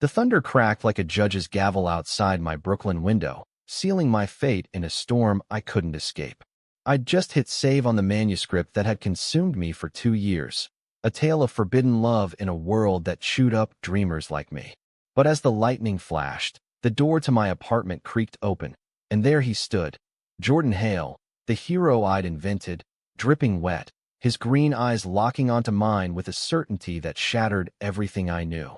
The thunder cracked like a judge's gavel outside my Brooklyn window, sealing my fate in a storm I couldn't escape. I'd just hit save on the manuscript that had consumed me for 2 years, a tale of forbidden love in a world that chewed up dreamers like me. But as the lightning flashed, the door to my apartment creaked open, and there he stood, Jordan Hale, the hero I'd invented, dripping wet, his green eyes locking onto mine with a certainty that shattered everything I knew.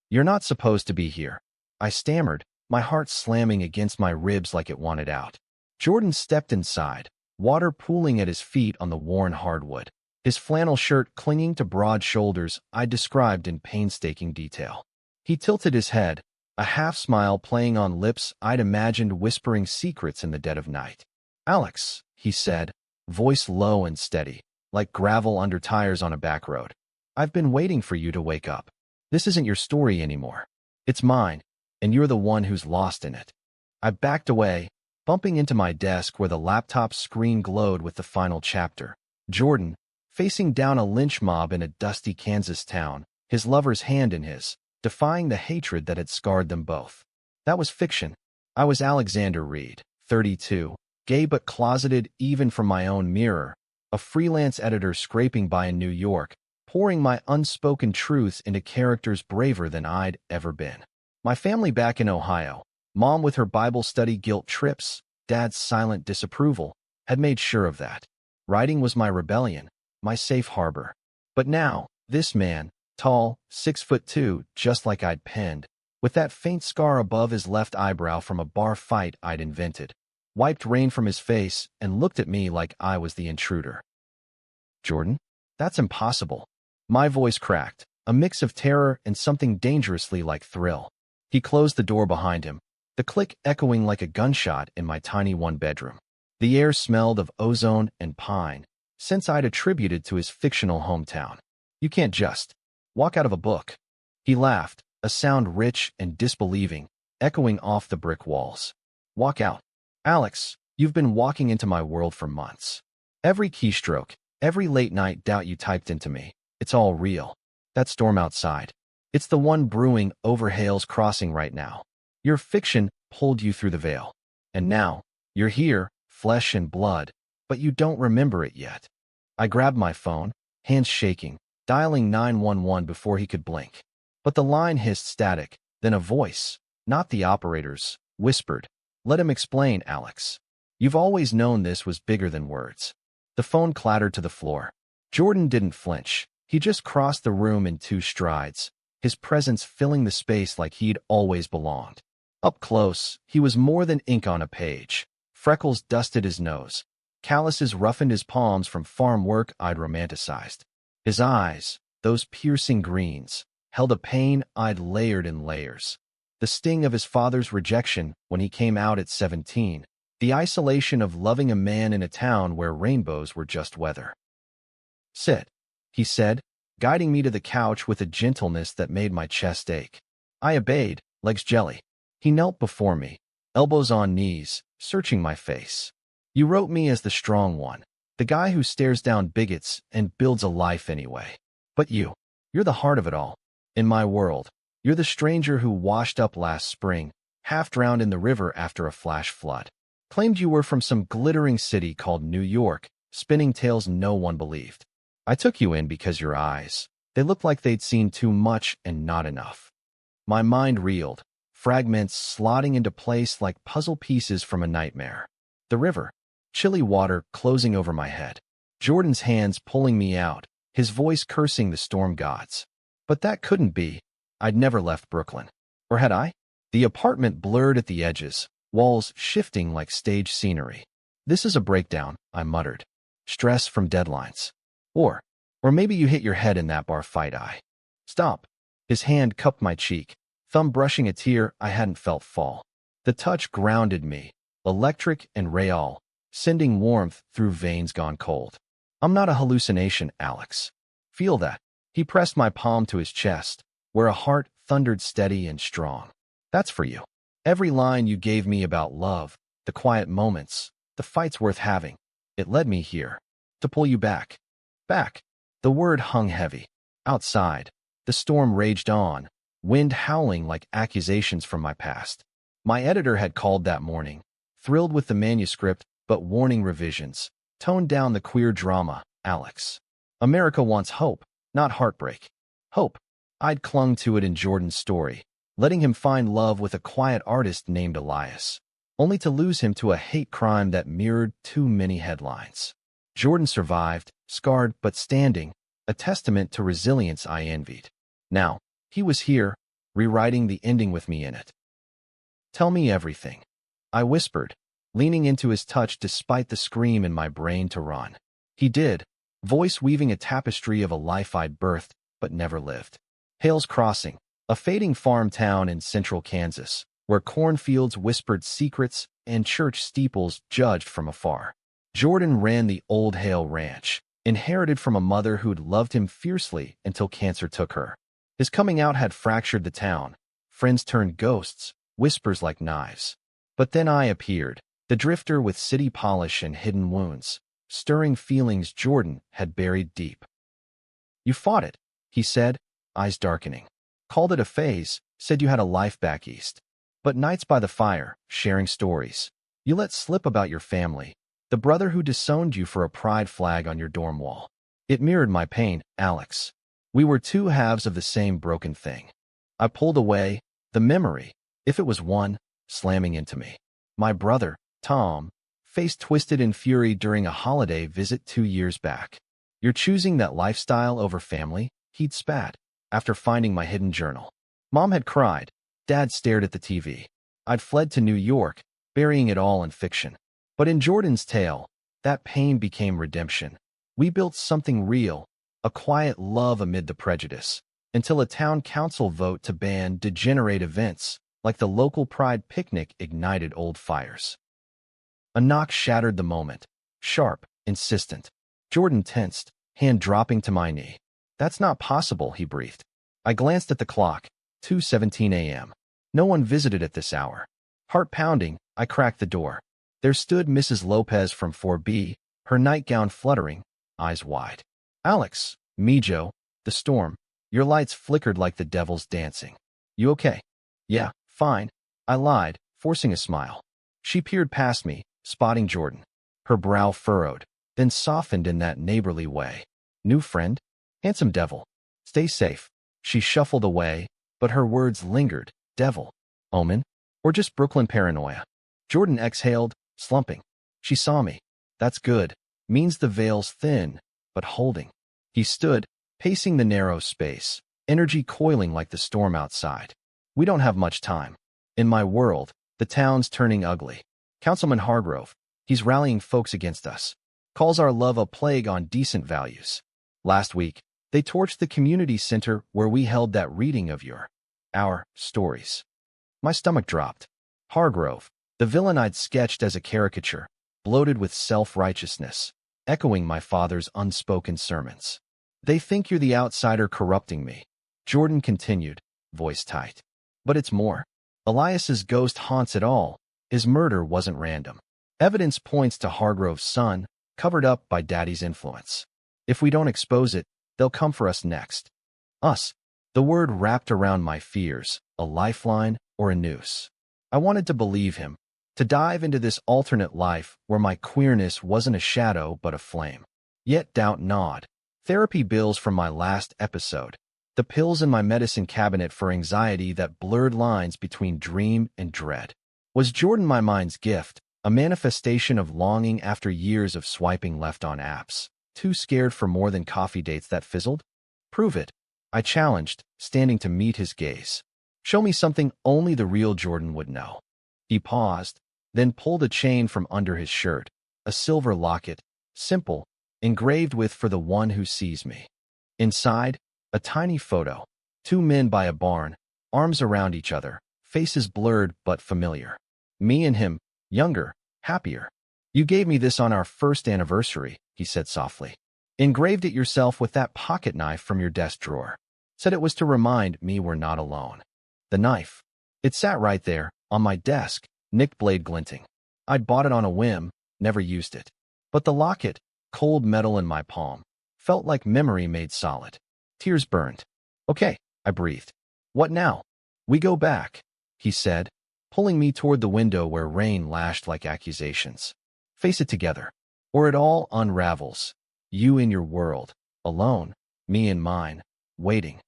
"You're not supposed to be here," I stammered, my heart slamming against my ribs like it wanted out. Jordan stepped inside, water pooling at his feet on the worn hardwood, his flannel shirt clinging to broad shoulders I described in painstaking detail. He tilted his head, a half-smile playing on lips I'd imagined whispering secrets in the dead of night. "Alex," he said, voice low and steady, like gravel under tires on a back road. "I've been waiting for you to wake up. This isn't your story anymore. It's mine, and you're the one who's lost in it." I backed away, bumping into my desk where the laptop screen glowed with the final chapter. Jordan, facing down a lynch mob in a dusty Kansas town, his lover's hand in his, defying the hatred that had scarred them both. That was fiction. I was Alexander Reed, 32, gay but closeted even from my own mirror, a freelance editor scraping by in New York, pouring my unspoken truths into characters braver than I'd ever been. My family back in Ohio, Mom with her Bible study guilt trips, Dad's silent disapproval, had made sure of that. Writing was my rebellion, my safe harbor. But now, this man, tall, 6'2", just like I'd penned, with that faint scar above his left eyebrow from a bar fight I'd invented, wiped rain from his face and looked at me like I was the intruder. "Jordan, that's impossible." My voice cracked, a mix of terror and something dangerously like thrill. He closed the door behind him, the click echoing like a gunshot in my tiny one-bedroom. The air smelled of ozone and pine, scents I'd attributed to his fictional hometown. "You can't just walk out of a book." He laughed, a sound rich and disbelieving, echoing off the brick walls. "Walk out. Alex, you've been walking into my world for months. Every keystroke, every late-night doubt you typed into me, it's all real. That storm outside, it's the one brewing over Hale's Crossing right now. Your fiction pulled you through the veil. And now, you're here, flesh and blood, but you don't remember it yet." I grabbed my phone, hands shaking, dialing 911 before he could blink. But the line hissed static, then a voice, not the operator's, whispered, "Let him explain, Alex. You've always known this was bigger than words." The phone clattered to the floor. Jordan didn't flinch. He just crossed the room in 2 strides, his presence filling the space like he'd always belonged. Up close, he was more than ink on a page. Freckles dusted his nose. Calluses roughened his palms from farm work I'd romanticized. His eyes, those piercing greens, held a pain I'd layered in layers. The sting of his father's rejection when he came out at 17. The isolation of loving a man in a town where rainbows were just weather. "Sit," he said, guiding me to the couch with a gentleness that made my chest ache. I obeyed, legs jelly. He knelt before me, elbows on knees, searching my face. "You wrote me as the strong one, the guy who stares down bigots and builds a life anyway. But you're the heart of it all. In my world, you're the stranger who washed up last spring, half drowned in the river after a flash flood. Claimed you were from some glittering city called New York, spinning tales no one believed. I took you in because your eyes, they looked like they'd seen too much and not enough." My mind reeled, fragments slotting into place like puzzle pieces from a nightmare. The river, chilly water closing over my head. Jordan's hands pulling me out, his voice cursing the storm gods. But that couldn't be. I'd never left Brooklyn. Or had I? The apartment blurred at the edges, walls shifting like stage scenery. "This is a breakdown," I muttered. "Stress from deadlines. Or maybe you hit your head in that bar fight." "Stop." His hand cupped my cheek, thumb brushing a tear I hadn't felt fall. The touch grounded me, electric and real, sending warmth through veins gone cold. "I'm not a hallucination, Alex. Feel that." He pressed my palm to his chest, where a heart thundered steady and strong. "That's for you. Every line you gave me about love, the quiet moments, the fights worth having, it led me here. To pull you back." Back. The word hung heavy. Outside, the storm raged on, wind howling like accusations from my past. My editor had called that morning, thrilled with the manuscript, but warning revisions. Toned down the queer drama, Alex. America wants hope, not heartbreak. Hope. I'd clung to it in Jordan's story, letting him find love with a quiet artist named Elias, only to lose him to a hate crime that mirrored too many headlines. Jordan survived, scarred but standing, a testament to resilience I envied. Now, he was here, rewriting the ending with me in it. "Tell me everything," I whispered, leaning into his touch despite the scream in my brain to run. He did, voice weaving a tapestry of a life I'd birthed but never lived. Hales Crossing, a fading farm town in central Kansas, where cornfields whispered secrets and church steeples judged from afar. Jordan ran the old Hale Ranch, inherited from a mother who'd loved him fiercely until cancer took her. His coming out had fractured the town. Friends turned ghosts, whispers like knives. But then I appeared, the drifter with city polish and hidden wounds, stirring feelings Jordan had buried deep. "You fought it," he said, eyes darkening. "Called it a phase, said you had a life back east. But nights by the fire, sharing stories. You let slip about your family, the brother who disowned you for a pride flag on your dorm wall. It mirrored my pain, Alex. We were two halves of the same broken thing." I pulled away, the memory, if it was one, slamming into me. My brother, Tom, face twisted in fury during a holiday visit 2 years back. "You're choosing that lifestyle over family?" he'd spat, after finding my hidden journal. Mom had cried. Dad stared at the TV. I'd fled to New York, burying it all in fiction. But in Jordan's tale, that pain became redemption. We built something real, a quiet love amid the prejudice, until a town council vote to ban degenerate events, like the local pride picnic, ignited old fires. A knock shattered the moment. Sharp, insistent. Jordan tensed, hand dropping to my knee. "That's not possible," he breathed. I glanced at the clock, 2:17 a.m. No one visited at this hour. Heart pounding, I cracked the door. There stood Mrs. Lopez from 4B, her nightgown fluttering, eyes wide. "Alex, Mijo, the storm. Your lights flickered like the devil's dancing. You okay?" "Yeah, fine," I lied, forcing a smile. She peered past me, spotting Jordan. Her brow furrowed, then softened in that neighborly way. "New friend? Handsome devil. Stay safe." She shuffled away, but her words lingered. Devil? Omen? Or just Brooklyn paranoia? Jordan exhaled, slumping. "She saw me. That's good. Means the veil's thin, but holding." He stood, pacing the narrow space, energy coiling like the storm outside. "We don't have much time. In my world, the town's turning ugly. Councilman Hargrove, he's rallying folks against us. Calls our love a plague on decent values. Last week, they torched the community center where we held that reading of our stories." My stomach dropped. Hargrove, the villain I'd sketched as a caricature, bloated with self-righteousness, echoing my father's unspoken sermons. "They think you're the outsider corrupting me," Jordan continued, voice tight. "But it's more. Elias's ghost haunts it all. His murder wasn't random. Evidence points to Hargrove's son, covered up by Daddy's influence. If we don't expose it, they'll come for us next." Us. The word wrapped around my fears, a lifeline or a noose. I wanted to believe him, to dive into this alternate life where my queerness wasn't a shadow but a flame. Yet doubt gnawed. Therapy bills from my last episode. The pills in my medicine cabinet for anxiety that blurred lines between dream and dread. Was Jordan my mind's gift, a manifestation of longing after years of swiping left on apps? Too scared for more than coffee dates that fizzled? "Prove it," I challenged, standing to meet his gaze. "Show me something only the real Jordan would know." He paused, then pulled a chain from under his shirt, a silver locket, simple, engraved with "For the one who sees me." Inside, a tiny photo. 2 men by a barn, arms around each other, faces blurred but familiar. Me and him, younger, happier. "You gave me this on our first anniversary," he said softly. "Engraved it yourself with that pocket knife from your desk drawer. Said it was to remind me we're not alone." The knife. It sat right there, on my desk, nicked blade glinting. I'd bought it on a whim, never used it. But the locket, cold metal in my palm, felt like memory made solid. Tears burned. "Okay," I breathed. What now? We go back, he said, pulling me toward the window where rain lashed like accusations. Face it together, or it all unravels. You in your world, alone, me in mine, waiting.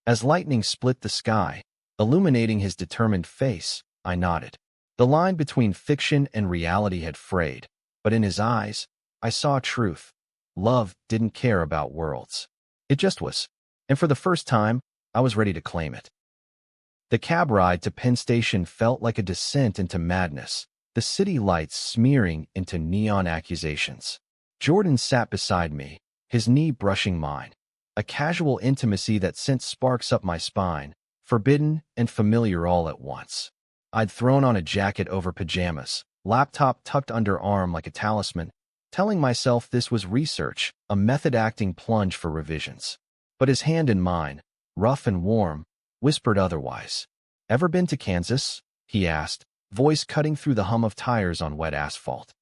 As lightning split the sky, illuminating his determined face, I nodded. The line between fiction and reality had frayed, but in his eyes, I saw truth. Love didn't care about worlds. It just was. And for the first time, I was ready to claim it. The cab ride to Penn Station felt like a descent into madness, the city lights smearing into neon accusations. Jordan sat beside me, his knee brushing mine. A casual intimacy that sent sparks up my spine, forbidden and familiar all at once. I'd thrown on a jacket over pajamas, laptop tucked under arm like a talisman, telling myself this was research, a method-acting plunge for revisions. But his hand in mine, rough and warm, whispered otherwise. Ever been to Kansas? He asked, voice cutting through the hum of tires on wet asphalt.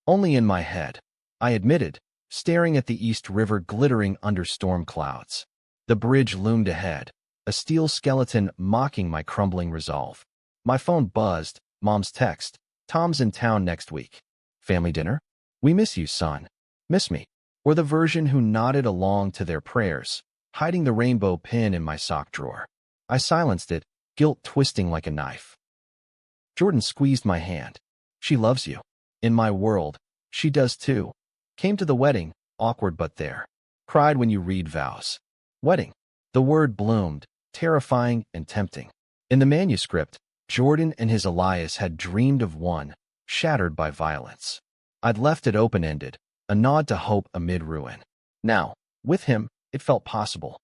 Only in my head, I admitted, staring at the East River glittering under storm clouds. The bridge loomed ahead, a steel skeleton mocking my crumbling resolve. My phone buzzed, Mom's text, Tom's in town next week. Family dinner? We miss you, son. Miss me. Or the version who nodded along to their prayers, hiding the rainbow pin in my sock drawer. I silenced it, guilt twisting like a knife. Jordan squeezed my hand. She loves you. In my world, she does too. Came to the wedding, awkward but there. Cried when you read vows. Wedding. The word bloomed, terrifying and tempting. In the manuscript, Jordan and his Elias had dreamed of one, shattered by violence. I'd left it open-ended, a nod to hope amid ruin. Now, with him, it felt possible.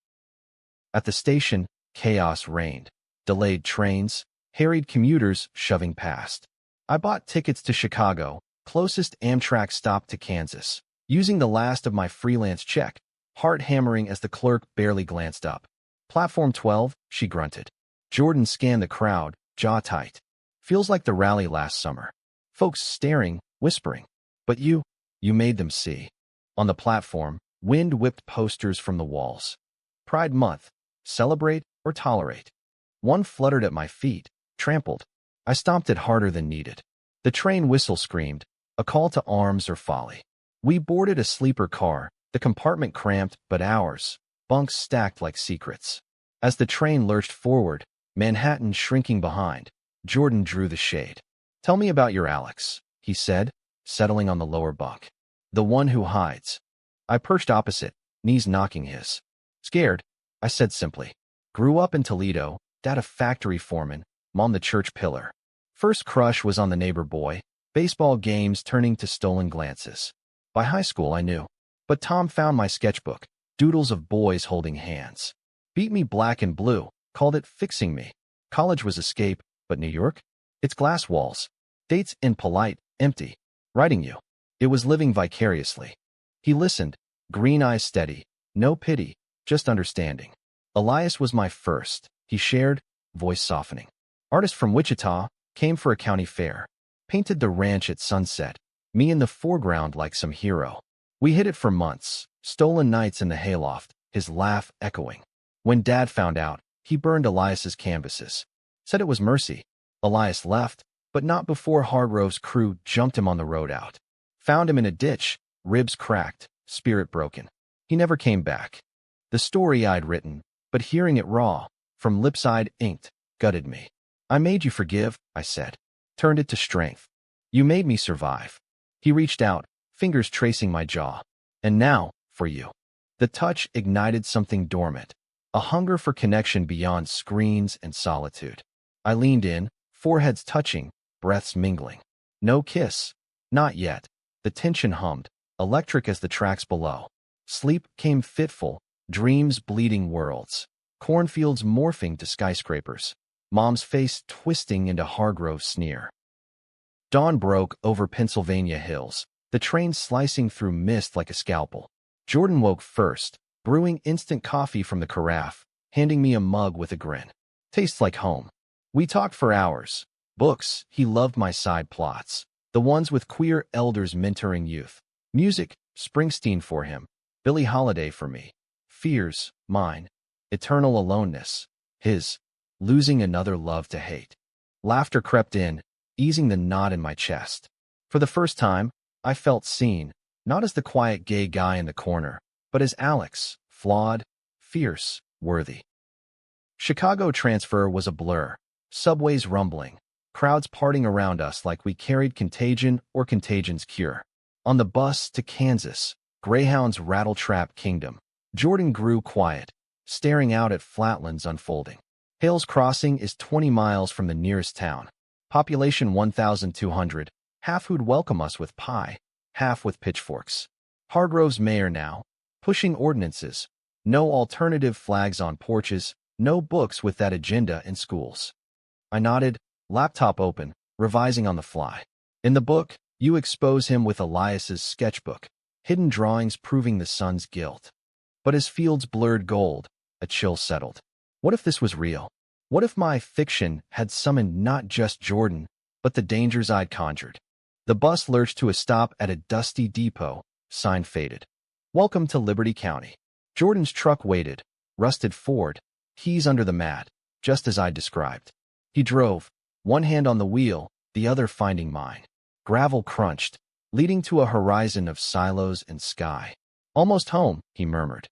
At the station, chaos reigned. Delayed trains, harried commuters shoving past. I bought tickets to Chicago, closest Amtrak stop to Kansas, using the last of my freelance check, heart hammering as the clerk barely glanced up. Platform 12, she grunted. Jordan scanned the crowd, jaw tight. Feels like the rally last summer. Folks staring, whispering. But you made them see. On the platform, wind whipped posters from the walls. Pride Month, celebrate or tolerate. One fluttered at my feet, trampled. I stomped it harder than needed. The train whistle screamed, a call to arms or folly. We boarded a sleeper car, the compartment cramped but ours, bunks stacked like secrets. As the train lurched forward, Manhattan shrinking behind, Jordan drew the shade. Tell me about your Alex, he said, settling on the lower bunk. The one who hides. I perched opposite, knees knocking his. Scared, I said simply. Grew up in Toledo, dad a factory foreman, mom the church pillar. First crush was on the neighbor boy, baseball games turning to stolen glances. By high school I knew. But Tom found my sketchbook, doodles of boys holding hands. Beat me black and blue, called it fixing me. College was escape, but New York? It's glass walls. Dates impolite, empty. Writing you. It was living vicariously. He listened, green eyes steady, no pity, just understanding. Elias was my first, he shared, voice softening. Artist from Wichita, came for a county fair. Painted the ranch at sunset, me in the foreground like some hero. We hid it for months, stolen nights in the hayloft, his laugh echoing. When Dad found out, he burned Elias's canvases. Said it was mercy. Elias left, but not before Hargrove's crew jumped him on the road out. Found him in a ditch, ribs cracked, spirit broken. He never came back. The story I'd written, but hearing it raw, from lips I'd inked, gutted me. I made you forgive, I said. Turned it to strength. You made me survive. He reached out, fingers tracing my jaw. And now, for you. The touch ignited something dormant, a hunger for connection beyond screens and solitude. I leaned in, foreheads touching, breaths mingling. No kiss. Not yet. The tension hummed, electric as the tracks below. Sleep came fitful, dreams bleeding worlds. Cornfields morphing to skyscrapers. Mom's face twisting into Hargrove's sneer. Dawn broke over Pennsylvania hills, the train slicing through mist like a scalpel. Jordan woke first, brewing instant coffee from the carafe, handing me a mug with a grin. Tastes like home. We talked for hours. Books, he loved my side plots. The ones with queer elders mentoring youth. Music, Springsteen for him. Billie Holiday for me. Fears, mine. Eternal aloneness. His, losing another love to hate. Laughter crept in, easing the knot in my chest. For the first time, I felt seen, not as the quiet gay guy in the corner, but as Alex, flawed, fierce, worthy. Chicago transfer was a blur, subways rumbling, crowds parting around us like we carried contagion or contagion's cure. On the bus to Kansas, Greyhound's rattle-trap kingdom, Jordan grew quiet, staring out at flatlands unfolding. Hales Crossing is 20 miles from the nearest town. Population 1,200, half who'd welcome us with pie, half with pitchforks. Hargrove's mayor now, pushing ordinances. No alternative flags on porches, no books with that agenda in schools. I nodded, laptop open, revising on the fly. In the book, you expose him with Elias's sketchbook, hidden drawings proving the son's guilt. But as fields blurred gold, a chill settled. What if this was real? What if my fiction had summoned not just Jordan, but the dangers I'd conjured? The bus lurched to a stop at a dusty depot, sign faded. Welcome to Liberty County. Jordan's truck waited, rusted Ford, keys under the mat, just as I'd described. He drove, one hand on the wheel, the other finding mine. Gravel crunched, leading to a horizon of silos and sky. Almost home, he murmured.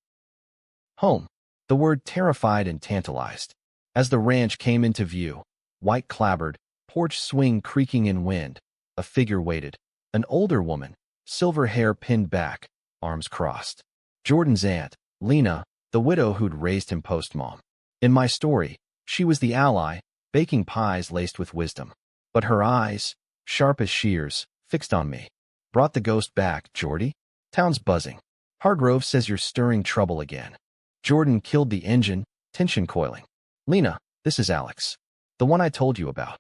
Home. The word terrified and tantalized. As the ranch came into view, white clabbered, porch swing creaking in wind, a figure waited. An older woman, silver hair pinned back, arms crossed. Jordan's aunt, Lena, the widow who'd raised him postmom. In my story, she was the ally, baking pies laced with wisdom. But her eyes, sharp as shears, fixed on me. Brought the ghost back, Jordy? Town's buzzing. Hargrove says you're stirring trouble again. Jordan killed the engine, tension coiling. Lena, this is Alex. The one I told you about.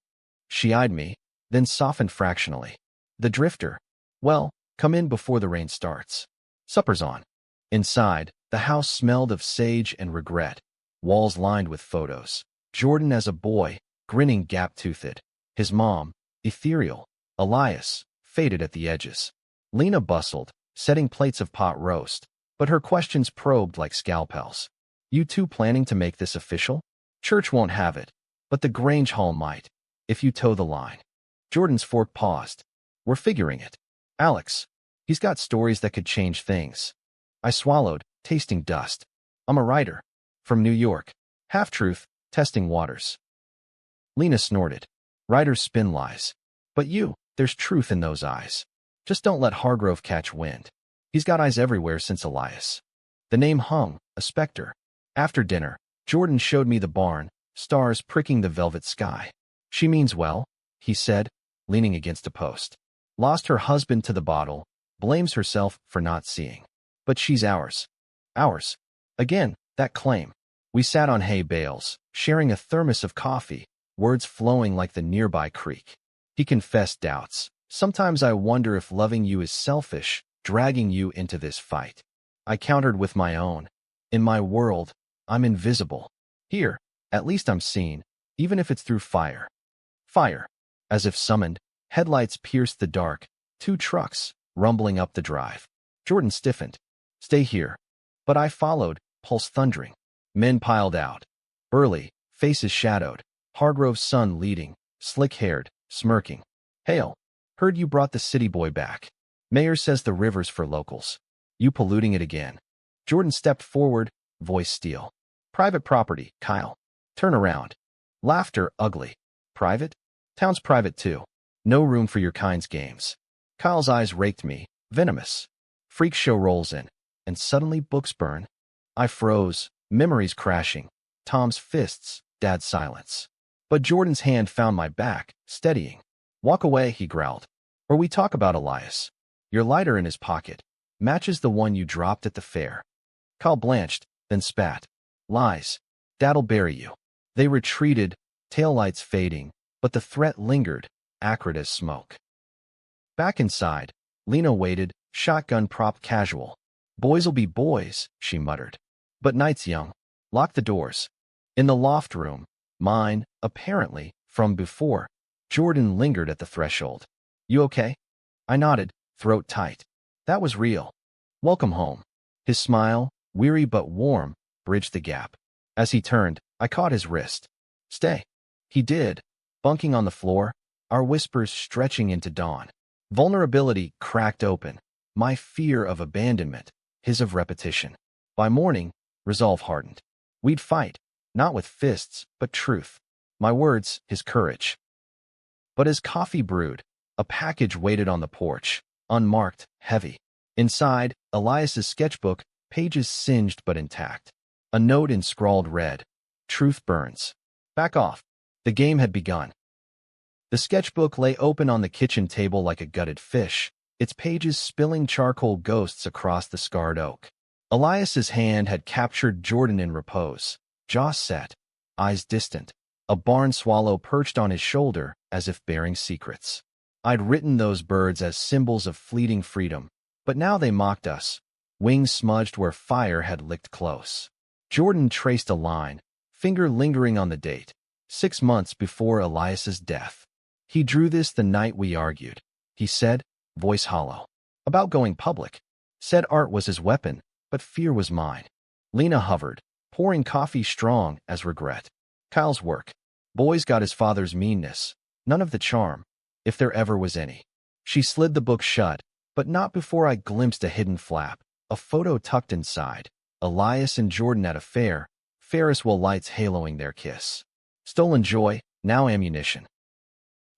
She eyed me, then softened fractionally. The drifter. Well, come in before the rain starts. Supper's on. Inside, the house smelled of sage and regret. Walls lined with photos. Jordan as a boy, grinning gap-toothed. His mom, ethereal. Elias, faded at the edges. Lena bustled, setting plates of pot roast, but her questions probed like scalpels. You two planning to make this official? Church won't have it, but the Grange Hall might, if you toe the line. Jordan's fork paused. We're figuring it. Alex, he's got stories that could change things. I swallowed, tasting dust. I'm a writer. From New York. Half-truth, testing waters. Lena snorted. Writers spin lies. But you, there's truth in those eyes. Just don't let Hargrove catch wind. He's got eyes everywhere since Elias. The name hung, a specter. After dinner, Jordan showed me the barn, stars pricking the velvet sky. She means well, he said, leaning against a post. Lost her husband to the bottle, blames herself for not seeing. But she's ours. Ours. Again, that claim. We sat on hay bales, sharing a thermos of coffee, words flowing like the nearby creek. He confessed doubts. Sometimes I wonder if loving you is selfish, dragging you into this fight. I countered with my own. In my world, I'm invisible. Here, at least I'm seen, even if it's through fire. Fire. As if summoned, headlights pierced the dark, 2 trucks, rumbling up the drive. Jordan stiffened. Stay here. But I followed, pulse thundering. Men piled out. Burly, faces shadowed. Hargrove's son leading, slick-haired, smirking. Hail. Heard you brought the city boy back. Mayor says the river's for locals. You polluting it again. Jordan stepped forward, voice steel. Private property, Kyle. Turn around. Laughter, ugly. Private? Town's private too. No room for your kind's games. Kyle's eyes raked me, venomous. Freak show rolls in, and suddenly books burn. I froze, memories crashing. Tom's fists, Dad's silence. But Jordan's hand found my back, steadying. Walk away, he growled. Or we talk about Elias. Your lighter in his pocket. Matches the one you dropped at the fair. Kyle blanched, then spat. Lies. Dad'll bury you. They retreated, taillights fading, but the threat lingered, acrid as smoke. Back inside, Lena waited, shotgun propped casual. Boys'll be boys, she muttered. But night's young. Lock the doors. In the loft room, mine, apparently, from before, Jordan lingered at the threshold. You okay? I nodded, throat tight. That was real. Welcome home. His smile, weary but warm, bridged the gap. As he turned, I caught his wrist. Stay. He did, bunking on the floor, our whispers stretching into dawn. Vulnerability cracked open, my fear of abandonment, his of repetition. By morning, resolve hardened. We'd fight, not with fists, but truth. My words, his courage. But as coffee brewed, a package waited on the porch, unmarked, heavy. Inside, Elias's sketchbook, pages singed but intact. A note in scrawled red. Truth burns. Back off. The game had begun. The sketchbook lay open on the kitchen table like a gutted fish, its pages spilling charcoal ghosts across the scarred oak. Elias's hand had captured Jordan in repose, jaw set, eyes distant, a barn swallow perched on his shoulder as if bearing secrets. I'd written those birds as symbols of fleeting freedom, but now they mocked us, wings smudged where fire had licked close. Jordan traced a line, finger lingering on the date, 6 months before Elias's death. He drew this the night we argued, he said, voice hollow. About going public. Said art was his weapon, but fear was mine. Lena hovered, pouring coffee strong as regret. Kyle's work. Boy's got his father's meanness, none of the charm, if there ever was any. She slid the book shut, but not before I glimpsed a hidden flap, a photo tucked inside. Elias and Jordan at a fair, Ferris wheel lights haloing their kiss. Stolen joy, now ammunition.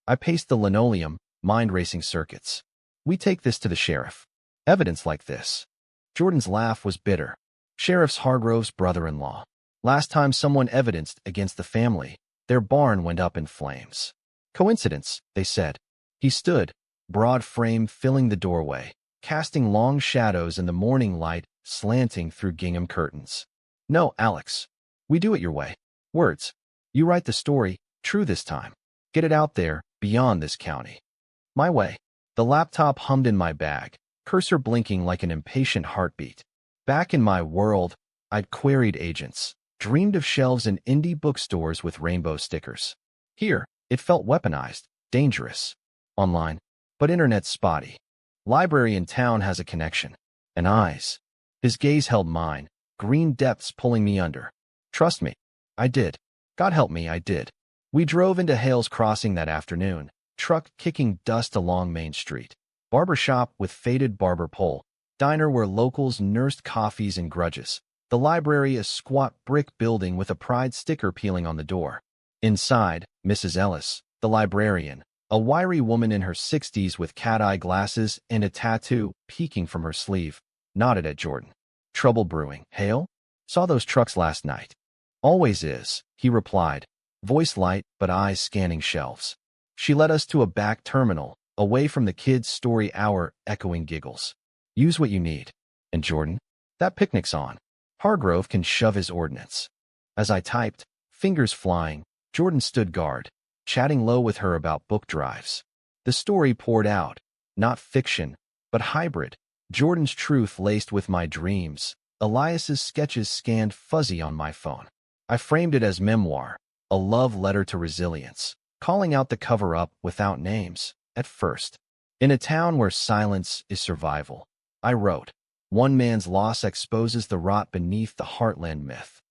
I paced the linoleum, mind-racing circuits. We take this to the sheriff. Evidence like this. Jordan's laugh was bitter. Sheriff's Hargrove's brother-in-law. Last time someone evidenced against the family, their barn went up in flames. Coincidence, they said. He stood, broad frame filling the doorway, casting long shadows in the morning light slanting through gingham curtains. No, Alex. We do it your way. Words. You write the story, true this time. Get it out there, beyond this county. My way. The laptop hummed in my bag, cursor blinking like an impatient heartbeat. Back in my world, I'd queried agents, dreamed of shelves in indie bookstores with rainbow stickers. Here, it felt weaponized, dangerous. Online, but internet spotty. Library in town has a connection. And eyes. His gaze held mine, green depths pulling me under. Trust me. I did. God help me, I did. We drove into Hales Crossing that afternoon, truck kicking dust along Main Street. Barber shop with faded barber pole. Diner where locals nursed coffees and grudges. The library a squat brick building with a pride sticker peeling on the door. Inside, Mrs. Ellis, the librarian, a wiry woman in her 60s with cat-eye glasses and a tattoo peeking from her sleeve, nodded at Jordan. Trouble brewing. Hale? Saw those trucks last night. Always is, he replied, voice light but eyes scanning shelves. She led us to a back terminal, away from the kids' story hour echoing giggles. Use what you need. And Jordan? That picnic's on. Hargrove can shove his ordnance. As I typed, fingers flying, Jordan stood guard, chatting low with her about book drives. The story poured out, not fiction, but hybrid. Jordan's truth laced with my dreams. Elias's sketches scanned fuzzy on my phone. I framed it as memoir, a love letter to resilience, calling out the cover-up without names, at first. In a town where silence is survival, I wrote, one man's loss exposes the rot beneath the heartland myth.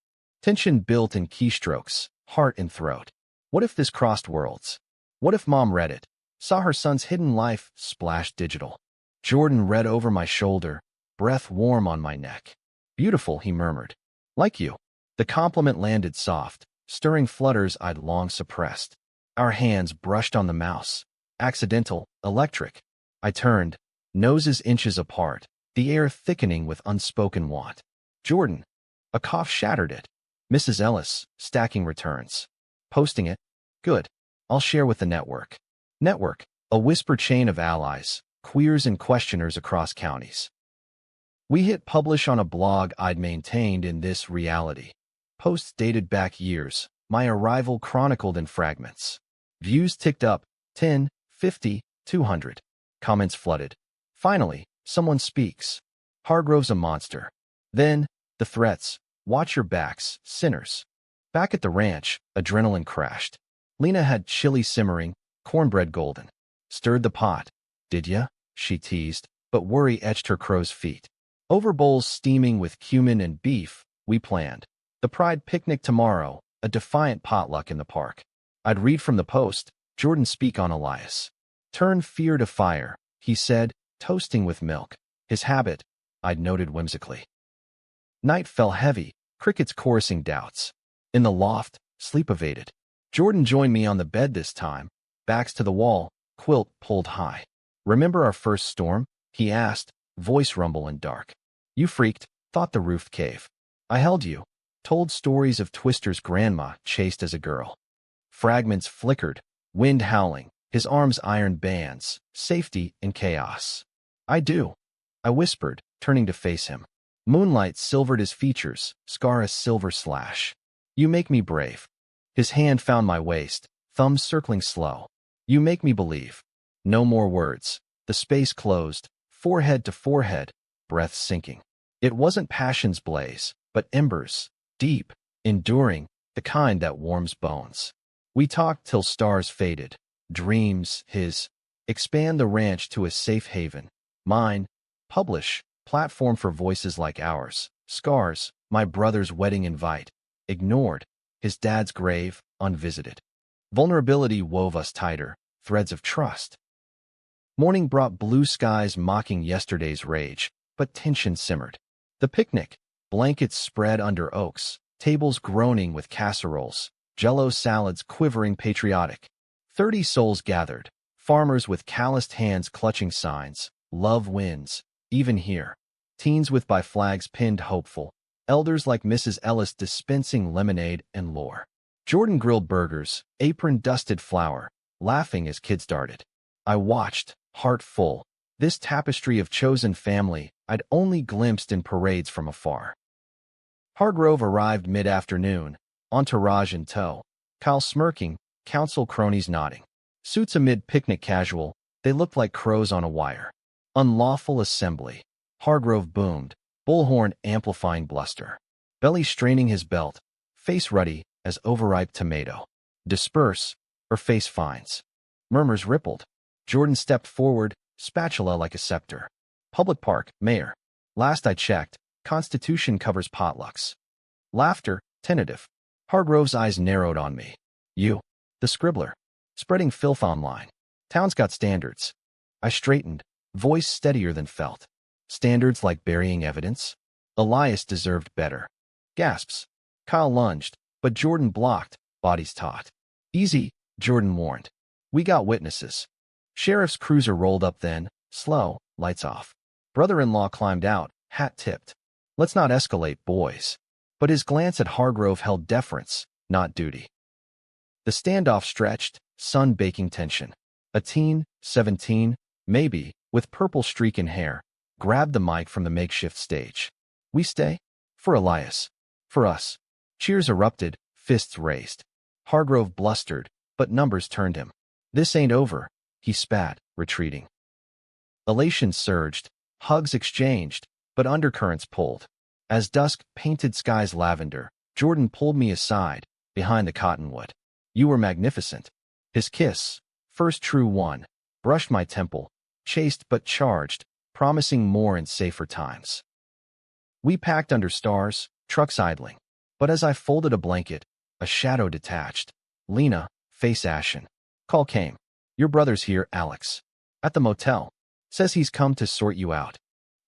Tension built in keystrokes, heart in throat. What if this crossed worlds? What if Mom read it, saw her son's hidden life splashed digital? Jordan read over my shoulder, breath warm on my neck. Beautiful, he murmured. Like you. The compliment landed soft, stirring flutters I'd long suppressed. Our hands brushed on the mouse. Accidental, electric. I turned, noses inches apart, the air thickening with unspoken want. Jordan. A cough shattered it. Mrs. Ellis, stacking returns. Posting it. Good. I'll share with the network. Network, a whisper chain of allies, queers and questioners across counties. We hit publish on a blog I'd maintained in this reality. Posts dated back years, my arrival chronicled in fragments. Views ticked up, 10, 50, 200. Comments flooded. Finally, someone speaks. Hargrove's a monster. Then, the threats. Watch your backs, sinners. Back at the ranch, adrenaline crashed. Lena had chili simmering, cornbread golden. Stirred the pot. Did ya? She teased, but worry etched her crow's feet. Over bowls steaming with cumin and beef, we planned. The pride picnic tomorrow, a defiant potluck in the park. I'd read from the post, Jordan speak on Elias. Turn fear to fire, he said, toasting with milk. His habit, I'd noted whimsically. Night fell heavy, crickets chorusing doubts. In the loft, sleep evaded. Jordan joined me on the bed this time, backs to the wall, quilt pulled high. Remember our first storm? He asked, voice rumble and dark. You freaked, thought the roof cave. I held you, told stories of Twister's grandma chased as a girl. Fragments flickered, wind howling, his arms iron bands, safety in chaos. I do, I whispered, turning to face him. Moonlight silvered his features, scar a silver slash. You make me brave. His hand found my waist, thumbs circling slow. You make me believe. No more words. The space closed, forehead to forehead, breath sinking. It wasn't passion's blaze, but embers, deep, enduring, the kind that warms bones. We talked till stars faded. Dreams, his. Expand the ranch to a safe haven. Mine. Publish. Platform for voices like ours. Scars. My brother's wedding invite. Ignored. His dad's grave. Unvisited. Vulnerability wove us tighter. Threads of trust. Morning brought blue skies mocking yesterday's rage, but tension simmered. The picnic. Blankets spread under oaks. Tables groaning with casseroles. Jell-O salads quivering patriotic. 30 souls gathered. Farmers with calloused hands clutching signs. Love wins. Even here. Teens with by flags pinned hopeful. Elders like Mrs. Ellis dispensing lemonade and lore. Jordan grilled burgers, apron dusted flour, laughing as kids darted. I watched, heart full. This tapestry of chosen family I'd only glimpsed in parades from afar. Hargrove arrived mid-afternoon, entourage in tow. Kyle smirking, council cronies nodding. Suits amid picnic casual, they looked like crows on a wire. Unlawful assembly. Hargrove boomed, bullhorn amplifying bluster. Belly straining his belt, face ruddy as overripe tomato. Disperse, or face fines. Murmurs rippled. Jordan stepped forward, spatula like a scepter. Public park, mayor. Last I checked, Constitution covers potlucks. Laughter, tentative. Hargrove's eyes narrowed on me. You, the scribbler. Spreading filth online. Town's got standards. I straightened, voice steadier than felt. Standards like burying evidence? Elias deserved better. Gasps. Kyle lunged, but Jordan blocked, bodies taut. Easy, Jordan warned. We got witnesses. Sheriff's cruiser rolled up then, slow, lights off. Brother-in-law climbed out, hat tipped. Let's not escalate, boys. But his glance at Hargrove held deference, not duty. The standoff stretched, sun baking tension. A teen, 17, maybe, with purple streak in hair, grabbed the mic from the makeshift stage. We stay? For Elias. For us. Cheers erupted, fists raised. Hargrove blustered, but numbers turned him. This ain't over, he spat, retreating. Elation surged, hugs exchanged, but undercurrents pulled. As dusk painted skies lavender, Jordan pulled me aside, behind the cottonwood. You were magnificent. His kiss, first true one, brushed my temple, chaste but charged, promising more and safer times. We packed under stars, trucks idling. But as I folded a blanket, a shadow detached. Lena, face ashen. Call came. Your brother's here, Alex. At the motel. Says he's come to sort you out.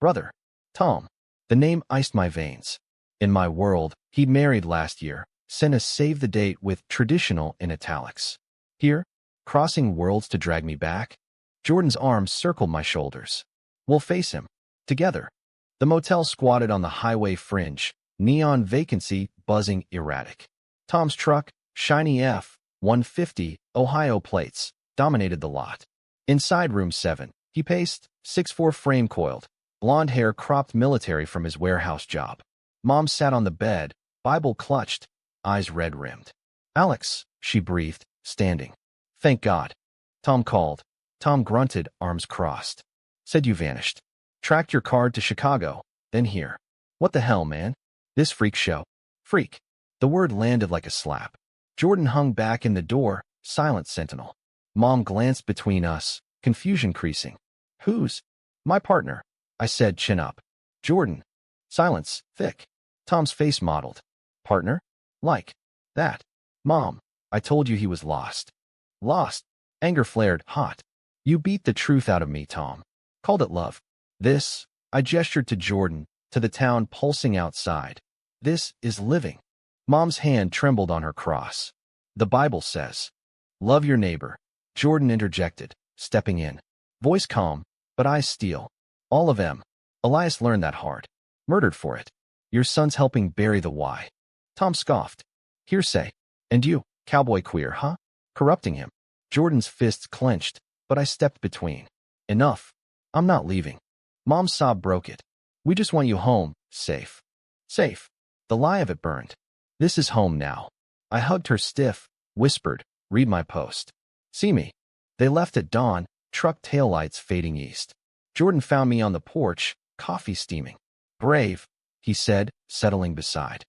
Brother. Tom. The name iced my veins. In my world, he'd married last year, sent a save the date with traditional in italics. Here, crossing worlds to drag me back. Jordan's arms circled my shoulders. We'll face him. Together. The motel squatted on the highway fringe, neon vacancy buzzing erratic. Tom's truck, shiny F-150, Ohio plates, dominated the lot. Inside room 7, he paced, 6'4" frame coiled, blonde hair cropped military from his warehouse job. Mom sat on the bed, Bible clutched, eyes red-rimmed. Alex, she breathed, standing. Thank God. Tom called. Tom grunted, arms crossed. Said you vanished. Tracked your card to Chicago, then here. What the hell, man? This freak show. Freak. The word landed like a slap. Jordan hung back in the door, silent sentinel. Mom glanced between us, confusion creasing. Who's? My partner, I said, chin up. Jordan. Silence, thick. Tom's face modeled. Partner? Like. That. Mom, I told you he was lost. Lost. Anger flared hot. You beat the truth out of me, Tom. Called it love. This, I gestured to Jordan, to the town pulsing outside. This is living. Mom's hand trembled on her cross. The Bible says, love your neighbor. Jordan interjected, stepping in. Voice calm, but eyes steel. All of them. Elias learned that hard. Murdered for it. Your son's helping bury the why. Tom scoffed. Hearsay. And you, cowboy queer, huh? Corrupting him. Jordan's fists clenched, but I stepped between. Enough. I'm not leaving. Mom's sob broke it. We just want you home, safe. Safe. The lie of it burned. This is home now. I hugged her stiff, whispered, read my post. See me. They left at dawn, truck taillights fading east. Jordan found me on the porch, coffee steaming. Brave, he said, settling beside.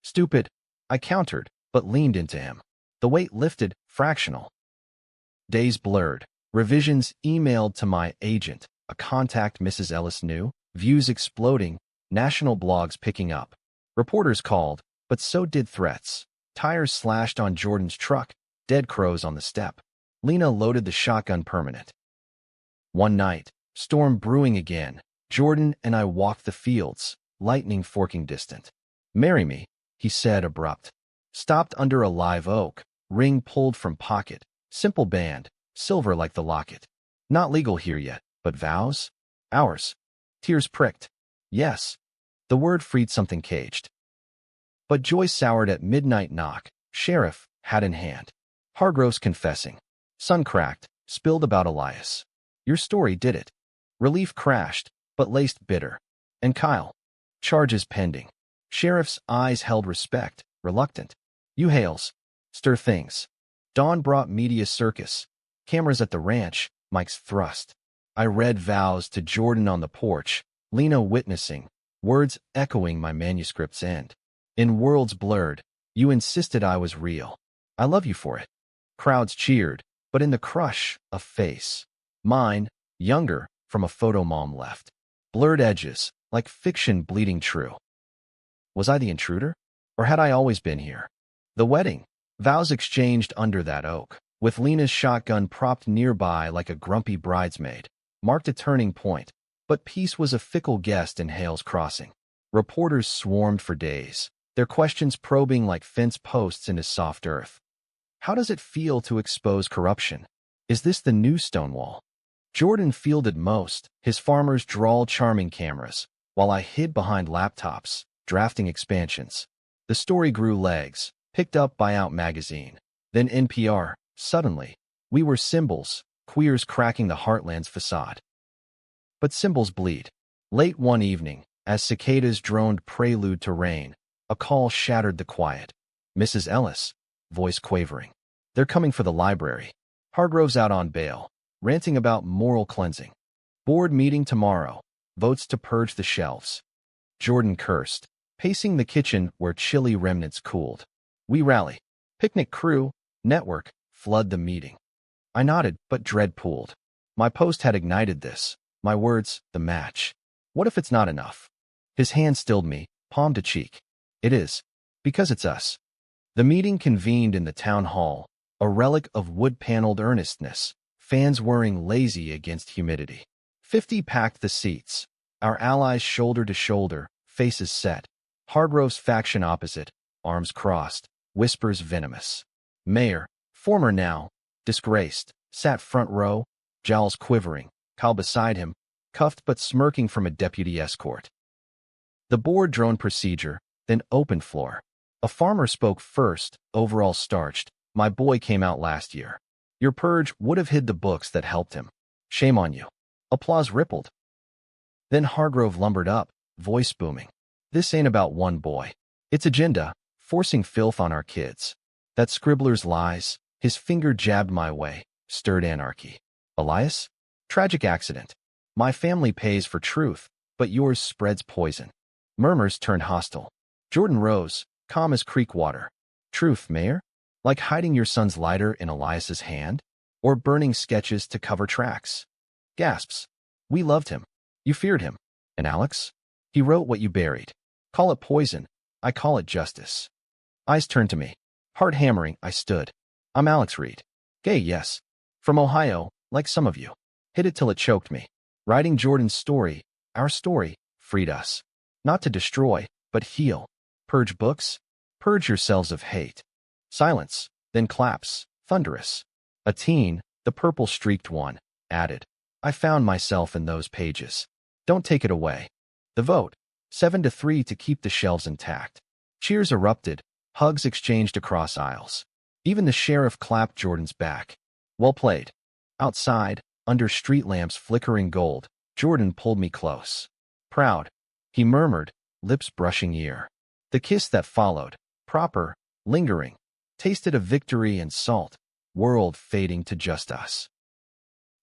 Stupid, I countered, but leaned into him. The weight lifted, fractional. Days blurred. Revisions emailed to my agent, a contact Mrs. Ellis knew, views exploding, national blogs picking up. Reporters called, but so did threats. Tires slashed on Jordan's truck, dead crows on the step. Lena loaded the shotgun permanent. One night, storm brewing again, Jordan and I walked the fields, lightning forking distant. Marry me, he said abrupt. Stopped under a live oak, ring pulled from pocket, simple band, silver like the locket. Not legal here yet, but vows? Ours. Tears pricked. Yes. The word freed something caged. But joy soured at midnight knock, sheriff, hat in hand. Hargroves confessing. Sun cracked, spilled about Elias. Your story did it. Relief crashed, but laced bitter. And Kyle. Charges pending. Sheriff's eyes held respect, reluctant. You Hales. Stir things. Dawn brought media circus. Cameras at the ranch, mics thrust. I read vows to Jordan on the porch, Lena witnessing, words echoing my manuscript's end. In worlds blurred, you insisted I was real. I love you for it. Crowds cheered, but in the crush, a face. Mine, younger, from a photo mom left. Blurred edges, like fiction bleeding true. Was I the intruder? Or had I always been here? The wedding. Vows exchanged under that oak, with Lena's shotgun propped nearby like a grumpy bridesmaid, marked a turning point, but peace was a fickle guest in Hale's Crossing. Reporters swarmed for days, their questions probing like fence posts into soft earth. How does it feel to expose corruption? Is this the new Stonewall? Jordan fielded most, his farmers drawled charming cameras, while I hid behind laptops, drafting expansions. The story grew legs, picked up by Out magazine, then NPR. Suddenly, we were symbols, queers cracking the heartland's facade. But symbols bleed. Late one evening, as cicadas droned prelude to rain, a call shattered the quiet. Mrs. Ellis, voice quavering. They're coming for the library. Hargrove's out on bail, ranting about moral cleansing. Board meeting tomorrow, votes to purge the shelves. Jordan cursed, pacing the kitchen where chilly remnants cooled. We rally. Picnic crew, network, flood the meeting. I nodded, but dread pooled. My post had ignited this. My words, the match. What if it's not enough? His hand stilled me, palm to cheek. It is. Because it's us. The meeting convened in the town hall, a relic of wood-paneled earnestness, fans whirring lazy against humidity. 50 packed the seats, our allies shoulder to shoulder, faces set. Hargrove's faction opposite, arms crossed, whispers venomous. Mayor, former now, disgraced, sat front row, jowls quivering, Kyle beside him, cuffed but smirking from a deputy escort. The board droned procedure, then open floor. A farmer spoke first, overall starched. My boy came out last year. Your purge would have hid the books that helped him. Shame on you. Applause rippled. Then Hargrove lumbered up, voice booming. This ain't about one boy. It's agenda, forcing filth on our kids. That scribbler's lies, his finger jabbed my way, stirred anarchy. Elias? Tragic accident. My family pays for truth, but yours spreads poison. Murmurs turned hostile. Jordan rose, calm as creek water. Truth, Mayor? Like hiding your son's lighter in Elias's hand? Or burning sketches to cover tracks? Gasps. We loved him. You feared him. And Alex? He wrote what you buried. Call it poison. I call it justice. Eyes turned to me. Heart hammering, I stood. I'm Alex Reed. Gay, yes. From Ohio, like some of you. Hit it till it choked me. Writing Jordan's story, our story, freed us. Not to destroy, but heal. Purge books? Purge yourselves of hate. Silence, then claps, thunderous. A teen, the purple-streaked one, added. I found myself in those pages. Don't take it away. The vote. 7-3 to keep the shelves intact. Cheers erupted, hugs exchanged across aisles. Even the sheriff clapped Jordan's back. Well played. Outside, under street lamps flickering gold, Jordan pulled me close. Proud, he murmured, lips brushing ear. The kiss that followed, proper, lingering, tasted of victory and salt, world fading to just us.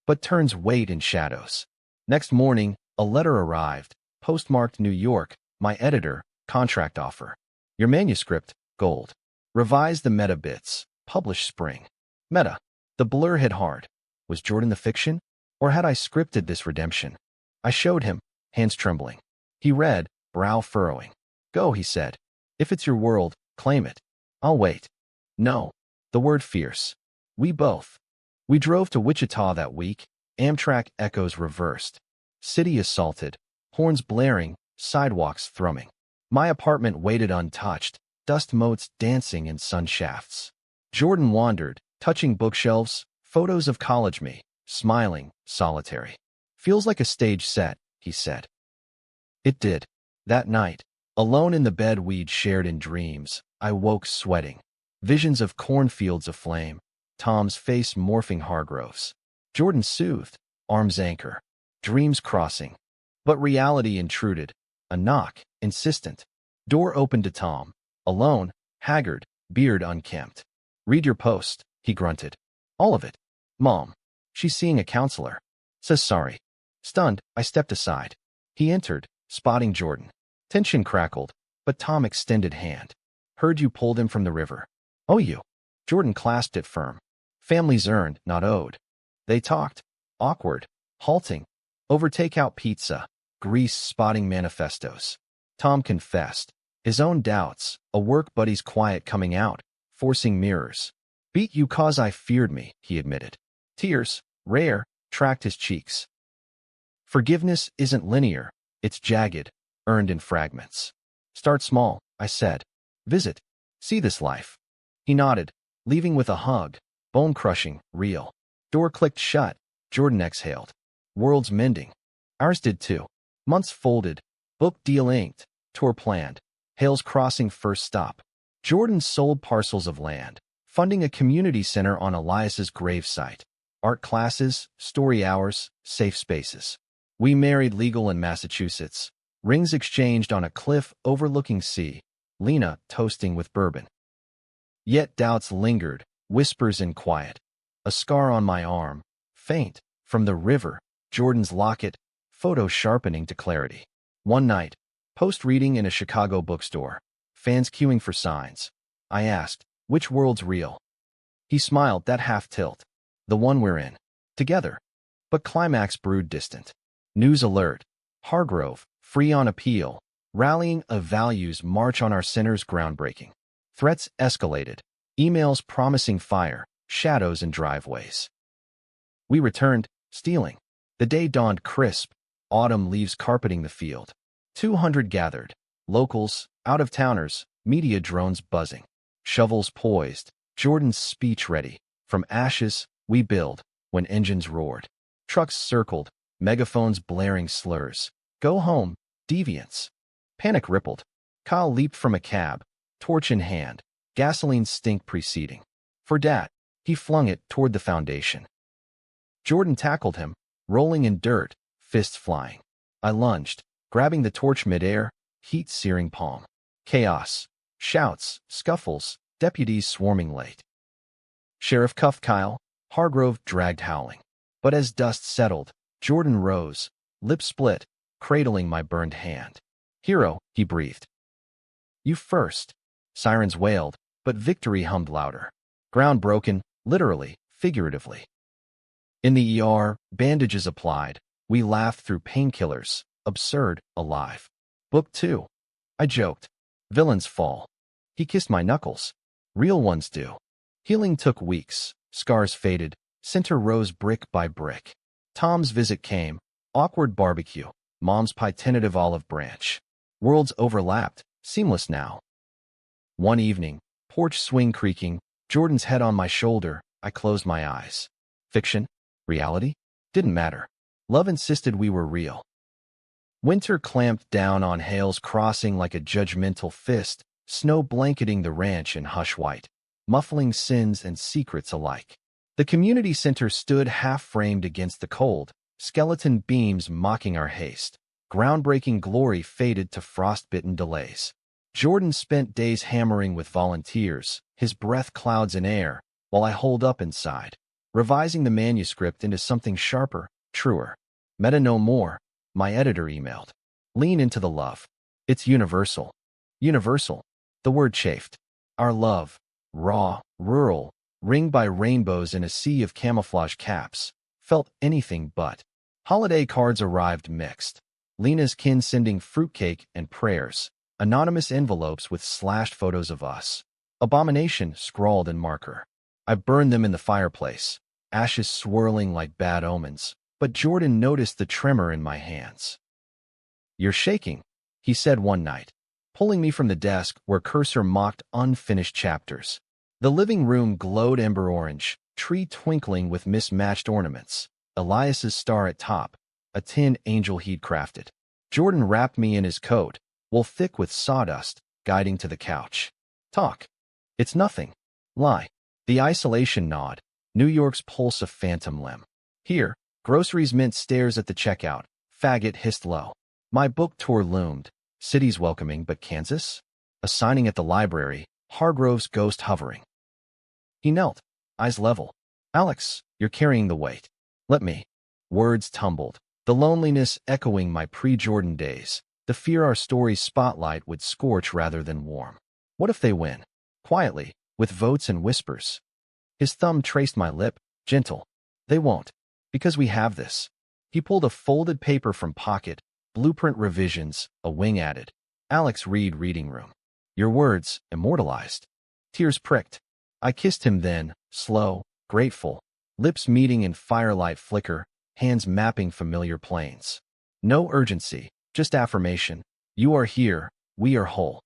But turns weight in shadows. Next morning, a letter arrived, postmarked New York, my editor, contract offer. Your manuscript, gold. Revise the meta bits, publish spring. Meta. The blur hit hard. Was Jordan the fiction? Or had I scripted this redemption? I showed him, hands trembling. He read, brow furrowing. Go, he said. If it's your world, claim it. I'll wait. No. The word fierce. We both. We drove to Wichita that week, Amtrak echoes reversed. City assaulted, horns blaring, sidewalks thrumming. My apartment waited untouched, dust motes dancing in sun shafts. Jordan wandered, touching bookshelves, photos of college me, smiling, solitary. Feels like a stage set, he said. It did. That night, alone in the bed we'd shared in dreams, I woke sweating. Visions of cornfields aflame, Tom's face morphing Hargrove's. Jordan soothed, arms anchor, dreams crossing. But reality intruded. A knock, insistent. Door opened to Tom, alone, haggard, beard unkempt. Read your post, he grunted. All of it. Mom. She's seeing a counselor. Says sorry. Stunned, I stepped aside. He entered, spotting Jordan. Tension crackled, but Tom extended hand. Heard you pulled him from the river. Oh, you. Jordan clasped it firm. Families earned, not owed. They talked. Awkward. Halting. Over takeout pizza. Grease spotting manifestos. Tom confessed. His own doubts, a work buddy's quiet coming out, forcing mirrors. Beat you cause I feared me, he admitted. Tears, rare, tracked his cheeks. Forgiveness isn't linear, it's jagged, earned in fragments. Start small, I said. Visit. See this life. He nodded, leaving with a hug, bone-crushing, real. Door clicked shut. Jordan exhaled. World's mending. Ours did too. Months folded. Book deal inked. Tour planned. Hales Crossing first stop. Jordan sold parcels of land, funding a community center on Elias's gravesite. Art classes, story hours, safe spaces. We married legal in Massachusetts. Rings exchanged on a cliff overlooking sea. Lena toasting with bourbon. Yet doubts lingered, whispers in quiet. A scar on my arm, faint, from the river, Jordan's locket, photo sharpening to clarity. One night, post-reading in a Chicago bookstore, fans queuing for signs. I asked, which world's real? He smiled, that half-tilt. The one we're in. Together. But climax brewed distant. News alert. Hargrove, free on appeal. Rallying of values march on our sinners groundbreaking. Threats escalated. Emails promising fire, shadows in driveways. We returned, stealing. The day dawned crisp. Autumn leaves carpeting the field. 200 gathered. Locals, out-of-towners, media drones buzzing. Shovels poised. Jordan's speech ready. From ashes, we build. When engines roared. Trucks circled. Megaphones blaring slurs. Go home, deviants. Panic rippled. Kyle leaped from a cab, torch in hand, gasoline stink preceding. For dat, he flung it toward the foundation. Jordan tackled him, rolling in dirt, fists flying. I lunged, grabbing the torch midair, heat searing palm. Chaos. Shouts, scuffles, deputies swarming late. Sheriff cuffed Kyle, Hargrove dragged howling. But as dust settled, Jordan rose, lips split, cradling my burned hand. Hero, he breathed. You first. Sirens wailed, but victory hummed louder. Ground broken, literally, figuratively. In the ER, bandages applied, we laughed through painkillers, absurd, alive. Book 2. I joked. Villains fall. He kissed my knuckles. Real ones do. Healing took weeks. Scars faded. Center rose brick by brick. Tom's visit came. Awkward barbecue. Mom's pie tentative olive branch. Worlds overlapped. Seamless now. One evening, porch swing creaking, Jordan's head on my shoulder, I closed my eyes. Fiction? Reality? Didn't matter. Love insisted we were real. Winter clamped down on Hales Crossing like a judgmental fist, snow blanketing the ranch in hush white, muffling sins and secrets alike. The community center stood half-framed against the cold, skeleton beams mocking our haste. Groundbreaking glory faded to frostbitten delays. Jordan spent days hammering with volunteers, his breath clouds in air, while I holed up inside, revising the manuscript into something sharper, truer. Meta no more, my editor emailed. Lean into the love. It's universal. Universal. The word chafed. Our love, raw, rural, ringed by rainbows in a sea of camouflage caps, felt anything but. Holiday cards arrived mixed. Lena's kin sending fruitcake and prayers. Anonymous envelopes with slashed photos of us. Abomination scrawled in marker. I burned them in the fireplace, ashes swirling like bad omens, but Jordan noticed the tremor in my hands. "You're shaking," he said one night, pulling me from the desk where cursor mocked unfinished chapters. The living room glowed ember orange, tree twinkling with mismatched ornaments, Elias's star at top, a tin angel he'd crafted. Jordan wrapped me in his coat, wool thick with sawdust, guiding to the couch. "Talk. It's nothing. Lie." The isolation nod, New York's pulse of phantom limb. "Here." Groceries meant stares at the checkout. Faggot hissed low. My book tour loomed. Cities welcoming, but Kansas? A signing at the library, Hargrove's ghost hovering. He knelt, eyes level. "Alex, you're carrying the weight. Let me." Words tumbled, the loneliness echoing my pre-Jordan days, the fear our story's spotlight would scorch rather than warm. What if they win? Quietly, with votes and whispers. His thumb traced my lip, gentle. "They won't. Because we have this." He pulled a folded paper from pocket, blueprint revisions, a wing added. "Alex Reed reading room. Your words, immortalized." Tears pricked. I kissed him then, slow, grateful, lips meeting in firelight flicker, hands mapping familiar planes. No urgency, just affirmation. You are here, we are whole.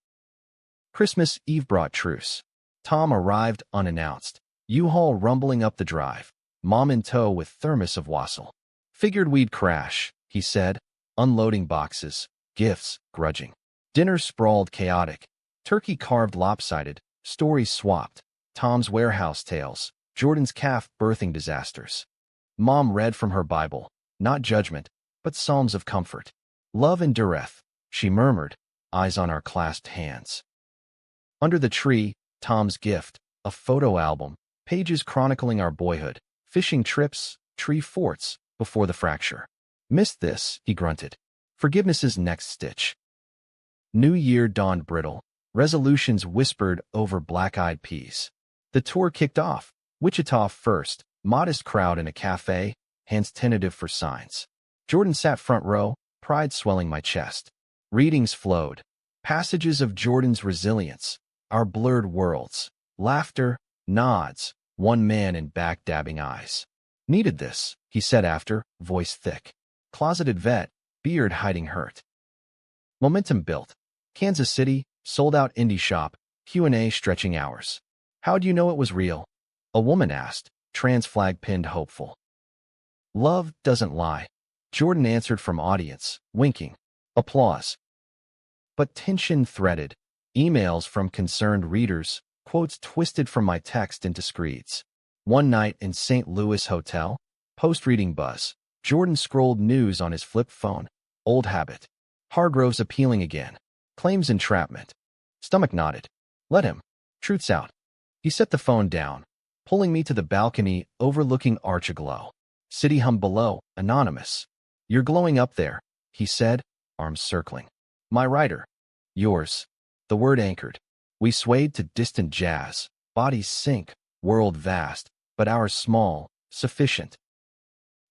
Christmas Eve brought truce. Tom arrived unannounced, U-Haul rumbling up the drive, Mom in tow with thermos of wassail. "Figured we'd crash," he said, unloading boxes, gifts, grudging. Dinner sprawled chaotic, turkey carved lopsided, stories swapped, Tom's warehouse tales, Jordan's calf birthing disasters. Mom read from her Bible, not judgment, but psalms of comfort. "Love endureth," she murmured, eyes on our clasped hands. Under the tree, Tom's gift, a photo album, pages chronicling our boyhood, fishing trips, tree forts, before the fracture. "Missed this," he grunted. "Forgiveness's next stitch." New Year dawned brittle, resolutions whispered over black-eyed peas. The tour kicked off, Wichita first, modest crowd in a cafe, hands tentative for signs. Jordan sat front row, pride swelling my chest. Readings flowed, passages of Jordan's resilience, our blurred worlds, laughter, nods, one man in back-dabbing eyes. "Needed this," he said after, voice thick. Closeted vet, beard hiding hurt. Momentum built. Kansas City, sold-out indie shop, Q&A stretching hours. "How'd you know it was real?" a woman asked, trans flag pinned hopeful. "Love doesn't lie," Jordan answered from audience, winking. Applause. But tension threaded. Emails from concerned readers, quotes twisted from my text into screeds. One night in St. Louis hotel, post-reading buzz, Jordan scrolled news on his flip phone. Old habit. Hargrove's appealing again. Claims entrapment. Stomach knotted. Let him. Truth's out. He set the phone down, pulling me to the balcony overlooking arch aglow. City hum below, anonymous. "You're glowing up there," he said, arms circling. "My writer. Yours." The word anchored. We swayed to distant jazz, bodies sink, world vast, but ours small, sufficient.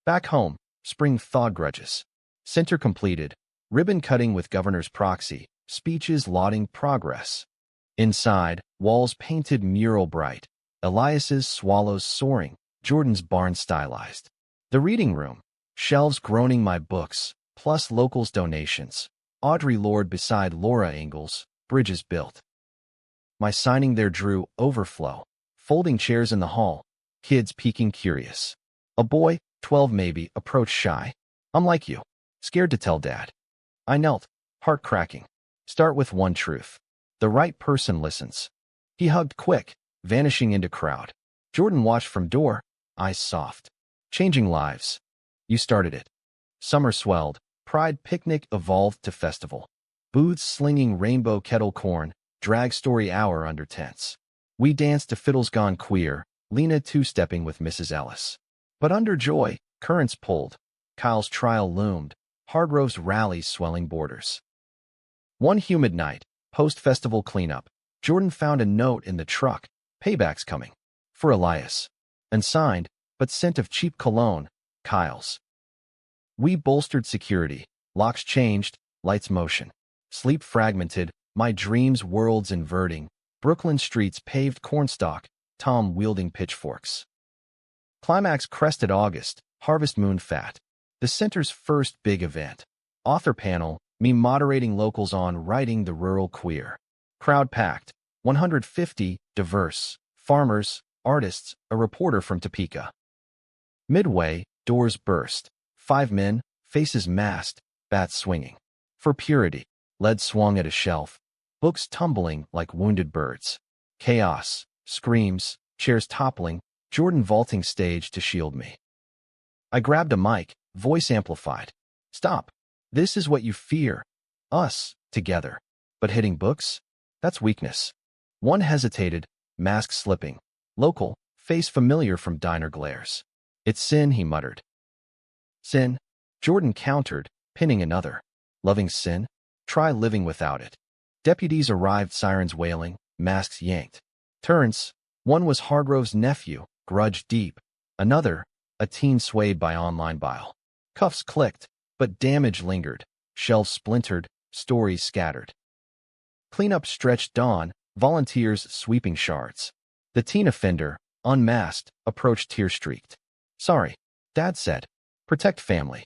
Back home, spring thawed grudges. Center completed, ribbon cutting with governor's proxy, speeches lauding progress. Inside, walls painted mural bright. Elias's swallows soaring, Jordan's barn stylized. The reading room, shelves groaning my books, plus locals' donations. Audrey Lorde beside Laura Ingalls, bridges built. My signing there drew overflow. Folding chairs in the hall, kids peeking curious. A boy, 12 maybe, approached shy. I'm like you, scared to tell Dad. I knelt, heart cracking. Start with one truth. The right person listens. He hugged quick, vanishing into crowd. Jordan watched from door, eyes soft. Changing lives. You started it. Summer swelled. Pride picnic evolved to festival. Booths slinging rainbow kettle corn, drag story hour under tents. We danced to Fiddles Gone Queer, Lena two-stepping with Mrs. Ellis. But under joy, currents pulled. Kyle's trial loomed, Hardrove's rallies swelling borders. One humid night, post-festival cleanup, Jordan found a note in the truck, payback's coming. For Elias. Unsigned, but scent of cheap cologne, Kyle's. We bolstered security, locks changed, lights motion. Sleep fragmented, my dreams worlds inverting, Brooklyn streets paved cornstalk, Tom wielding pitchforks. Climax crested August, harvest moon fat. The center's first big event. Author panel, me moderating locals on writing the rural queer. Crowd packed, 150, diverse, farmers, artists, a reporter from Topeka. Midway, doors burst. 5 men, faces masked, bats swinging. For purity, lead swung at a shelf, books tumbling like wounded birds. Chaos, screams, chairs toppling, Jordan vaulting stage to shield me. I grabbed a mic, voice amplified. Stop. This is what you fear. Us, together. But hitting books? That's weakness. One hesitated, mask slipping. Local, face familiar from diner glares. It's sin, he muttered. Sin? Jordan countered, pinning another. Loving sin? Try living without it. Deputies arrived, sirens wailing, masks yanked. Turns, one was Hargrove's nephew, grudge deep. Another, a teen swayed by online bile. Cuffs clicked, but damage lingered. Shelves splintered, stories scattered. Cleanup stretched dawn, volunteers sweeping shards. The teen offender, unmasked, approached tear-streaked. Sorry, Dad said. Protect family.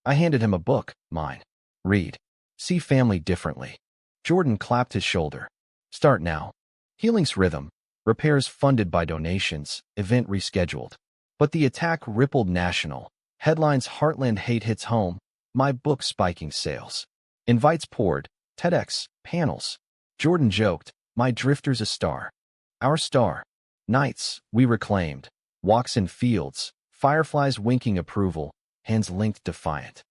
I handed him a book, mine. Read. See family differently. Jordan clapped his shoulder. Start now. Healing's rhythm. Repairs funded by donations. Event rescheduled. But the attack rippled national. Headlines Heartland hate hits home. My book spiking sales. Invites poured. TEDx. Panels. Jordan joked. My drifter's a star. Our star. Nights, we reclaimed. Walks in fields. Fireflies winking approval. Hands linked defiant.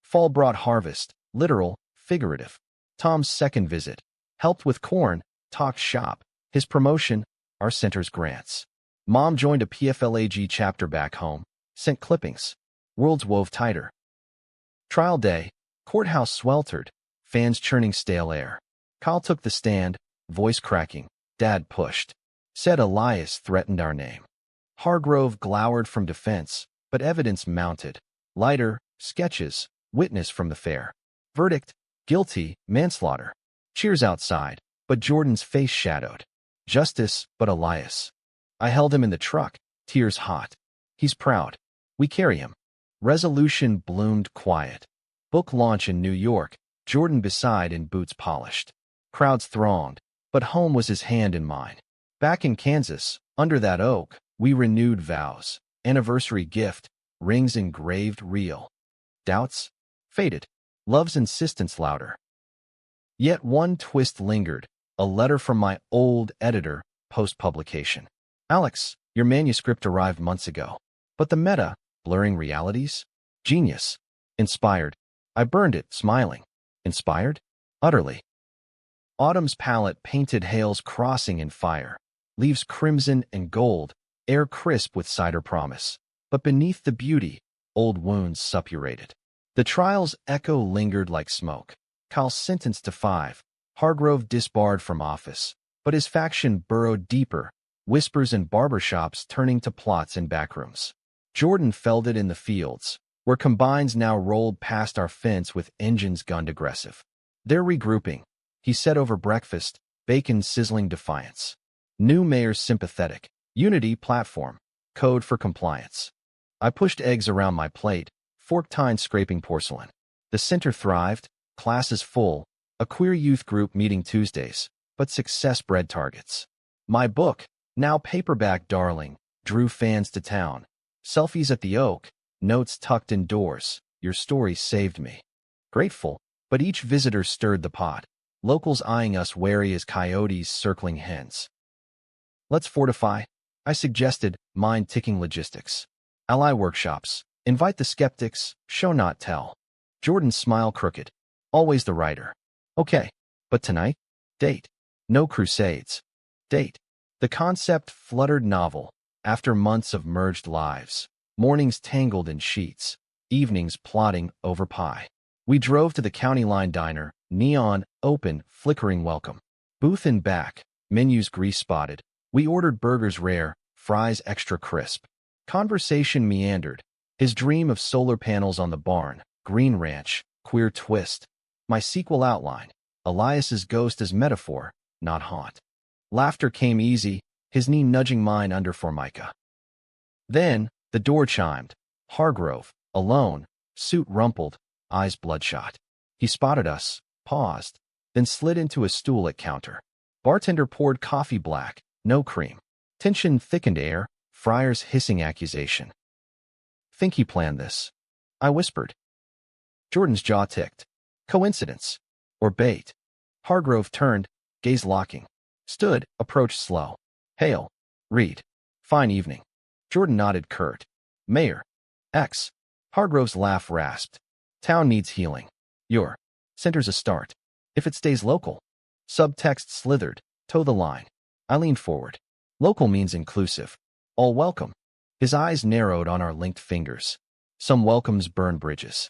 Fall brought harvest, literal, figurative. Tom's second visit. Helped with corn, talked shop. His promotion, our center's grants. Mom joined a PFLAG chapter back home. Sent clippings. Worlds wove tighter. Trial day. Courthouse sweltered. Fans churning stale air. Kyle took the stand, voice cracking. Dad pushed. Said Elias threatened our name. Hargrove glowered from defense, but evidence mounted. Lighter, sketches, witness from the fair. Verdict, guilty, manslaughter. Cheers outside, but Jordan's face shadowed. Justice, but Elias. I held him in the truck, tears hot. He's proud. We carry him. Resolution bloomed quiet. Book launch in New York, Jordan beside in boots polished. Crowds thronged, but home was his hand in mine. Back in Kansas, under that oak, we renewed vows. Anniversary gift, rings engraved real. Doubts? Faded. Love's insistence louder. Yet one twist lingered, a letter from my old editor, post-publication. Alex, your manuscript arrived months ago. But the meta, blurring realities? Genius. Inspired. I burned it, smiling. Inspired? Utterly. Autumn's palette painted hails crossing in fire. Leaves crimson and gold, air crisp with cider promise. But beneath the beauty, old wounds suppurated. The trial's echo lingered like smoke. Kyle sentenced to 5. Hargrove disbarred from office. But his faction burrowed deeper, whispers in barbershops turning to plots in backrooms. Jordan felled it in the fields, where combines now rolled past our fence with engines gunned aggressive. They're regrouping, he said over breakfast, Bacon sizzling defiance. New mayor sympathetic. Unity platform. Code for compliance. I pushed eggs around my plate, fork tine scraping porcelain. The center thrived, classes full, a queer youth group meeting Tuesdays, but success bred targets. My book, now paperback darling, drew fans to town. Selfies at the Oak, notes tucked indoors. Your story saved me. Grateful, but each visitor stirred the pot. Locals eyeing us wary as coyotes circling hens. Let's fortify, I suggested, mind-ticking logistics. Ally workshops. Invite the skeptics, show not tell. Jordan's smile crooked. Always the writer. Okay, but tonight? Date. No crusades. Date. The concept fluttered novel. After months of merged lives. Mornings tangled in sheets. Evenings plotting over pie. We drove to the county line diner. Neon, open, flickering welcome. Booth in back. Menus grease-spotted. We ordered burgers rare, fries extra crisp. Conversation meandered. His dream of solar panels on the barn. Green Ranch. Queer twist. My sequel outline. Elias's ghost as metaphor, not haunt. Laughter came easy, his knee nudging mine under Formica. Then, the door chimed. Hargrove, alone, suit rumpled, eyes bloodshot. He spotted us, paused, then slid into a stool at counter. Bartender poured coffee black, no cream. Tension thickened air, Friar's hissing accusation. Think he planned this? I whispered. Jordan's jaw ticked. Coincidence. Or bait. Hargrove turned, gaze locking. Stood, approached slow. Hail. Reed. Fine evening. Jordan nodded curt. Mayor. X. Hargrove's laugh rasped. Town needs healing. Your. Center's a start. If it stays local. Subtext slithered. Toe the line. I leaned forward. Local means inclusive. All welcome. His eyes narrowed on our linked fingers. Some welcomes burn bridges.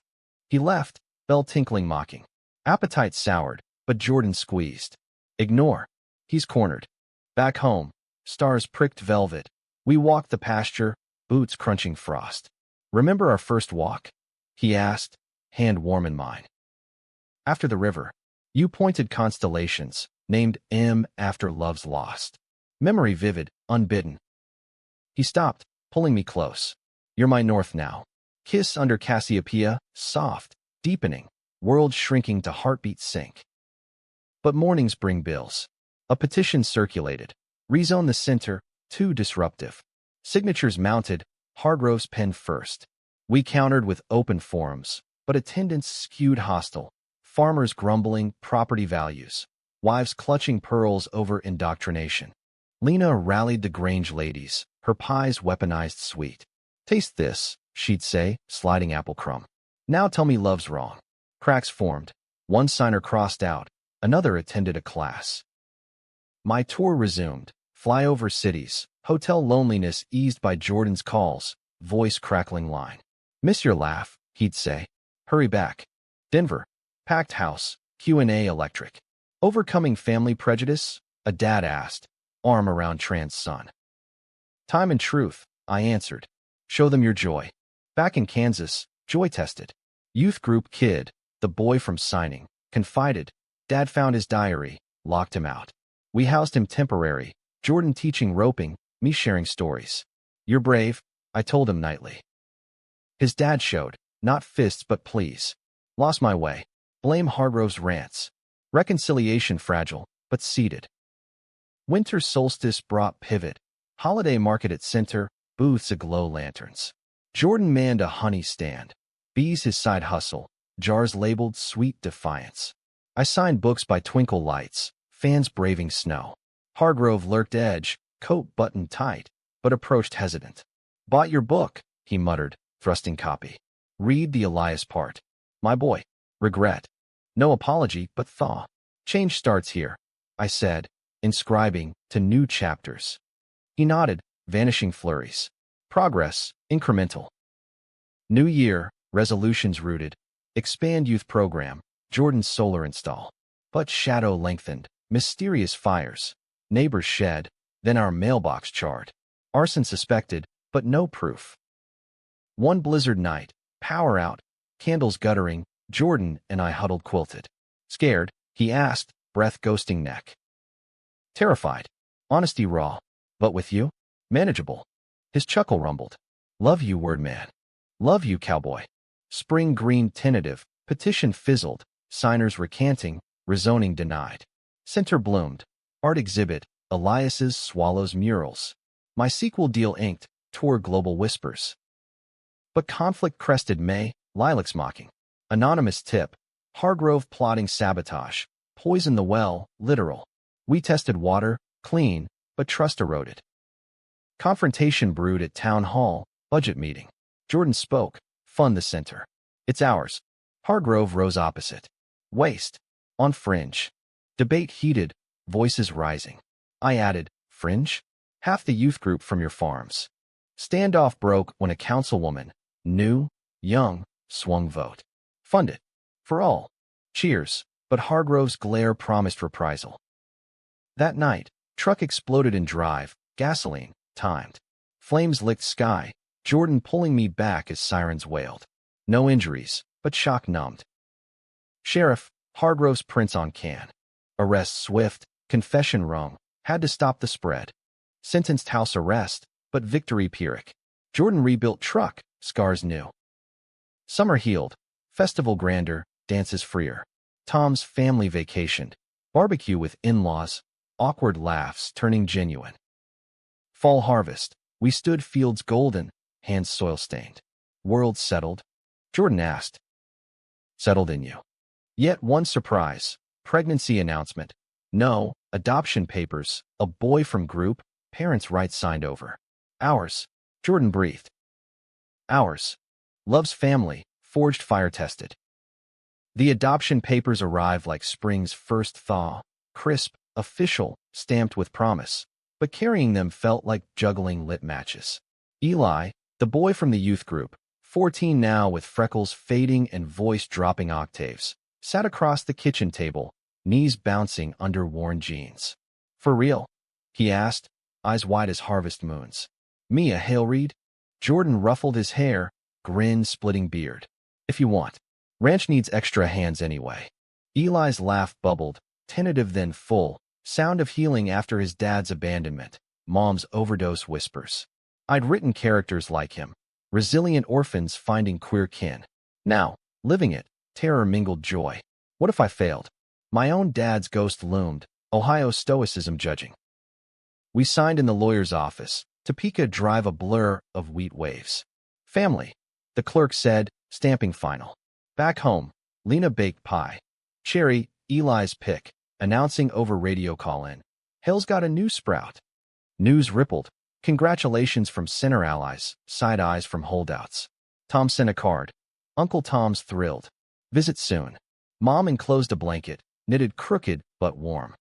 He left, bell tinkling mocking. Appetite soured, but Jordan squeezed. Ignore. He's cornered. Back home, stars pricked velvet. We walked the pasture, boots crunching frost. Remember our first walk? He asked, hand warm in mine. After the river, you pointed constellations, named M after love's lost. Memory vivid, unbidden. He stopped, pulling me close. You're my north now. Kiss under Cassiopeia, soft, deepening, world shrinking to heartbeat sync. But mornings bring bills. A petition circulated. Rezone the center, too disruptive. Signatures mounted, Hargrove's pen first. We countered with open forums, but attendance skewed hostile. Farmers grumbling, property values. Wives clutching pearls over indoctrination. Lena rallied the Grange ladies, her pies weaponized sweet. Taste this, she'd say, sliding apple crumb. Now tell me love's wrong. Cracks formed. One signer crossed out. Another attended a class. My tour resumed. Flyover cities. Hotel loneliness eased by Jordan's calls. Voice crackling line. Miss your laugh, he'd say. Hurry back. Denver. Packed house. Q&A electric. Overcoming family prejudice? A dad asked. Arm around trans son. Time and truth, I answered. Show them your joy. Back in Kansas, joy tested. Youth group kid, the boy from signing, confided. Dad found his diary, locked him out. We housed him temporary, Jordan teaching roping, me sharing stories. You're brave, I told him nightly. His dad showed, not fists but pleas. Lost my way. Blame Hargrove's rants. Reconciliation fragile, but seated. Winter solstice brought pivot. Holiday market at center, booths aglow lanterns. Jordan manned a honey stand. Bees his side hustle, jars labeled sweet defiance. I signed books by twinkle lights, fans braving snow. Hargrove lurked edge, coat buttoned tight, but approached hesitant. Bought your book, he muttered, thrusting copy. Read the Elias part. My boy. Regret. No apology, but thaw. Change starts here, I said, inscribing to new chapters. He nodded, vanishing flurries. Progress, incremental. New year, resolutions rooted. Expand youth program, Jordan's solar install. But shadow lengthened, mysterious fires. Neighbors shed, then our mailbox charred. Arson suspected, but no proof. One blizzard night, power out, candles guttering, Jordan and I huddled quilted. Scared, he asked, breath ghosting neck. Terrified. Honesty raw. But with you? Manageable. His chuckle rumbled. Love you, word man. Love you, cowboy. Spring green tentative. Petition fizzled. Signers recanting. Rezoning denied. Center bloomed. Art exhibit. Elias's Swallows murals. My sequel deal inked. Tour global whispers. But conflict crested May. Lilacs mocking. Anonymous tip. Hargrove plotting sabotage. Poison the well. Literal. We tested water. Clean. But trust eroded. Confrontation brewed at town hall. Budget meeting. Jordan spoke. Fund the center. It's ours. Hargrove rose opposite. Waste. On fringe. Debate heated. Voices rising. I added, fringe? Half the youth group from your farms. Standoff broke when a councilwoman, new, young, swung vote. Fund it. For all. Cheers. But Hargrove's glare promised reprisal. That night, truck exploded in drive, gasoline, timed. Flames licked sky, Jordan pulling me back as sirens wailed. No injuries, but shock numbed. Sheriff, Hargrove's prints on can. Arrest swift, confession wrung, had to stop the spread. Sentenced house arrest, but victory Pyrrhic. Jordan rebuilt truck, scars new. Summer healed, festival grander, dances freer. Tom's family vacationed, barbecue with in-laws, awkward laughs turning genuine. Fall harvest, we stood fields golden, hands soil-stained. World settled? Jordan asked. Settled in you. Yet one surprise, pregnancy announcement. No, adoption papers, a boy from group, parents' rights signed over. Ours, Jordan breathed. Ours. Love's family, forged fire-tested. The adoption papers arrived like spring's first thaw, crisp, official, stamped with promise, but carrying them felt like juggling lit matches. Eli, the boy from the youth group, 14 now with freckles fading and voice dropping octaves, sat across the kitchen table, knees bouncing under worn jeans. For real? He asked, eyes wide as harvest moons. Me a hail read? Jordan ruffled his hair, grin splitting beard. If you want. Ranch needs extra hands anyway. Eli's laugh bubbled, tentative then full, sound of healing after his dad's abandonment, mom's overdose whispers. I'd written characters like him, resilient orphans finding queer kin. Now, living it, terror mingled joy. What if I failed? My own dad's ghost loomed, Ohio stoicism judging. We signed in the lawyer's office, Topeka Drive a blur of wheat waves. Family, the clerk said, stamping final. Back home, Lena baked pie. Cherry, Eli's pick, announcing over radio call-in. Hale's got a new sprout. News rippled. Congratulations from center allies, side eyes from holdouts. Tom sent a card. Uncle Tom's thrilled. Visit soon. Mom enclosed a blanket, knitted crooked but warm.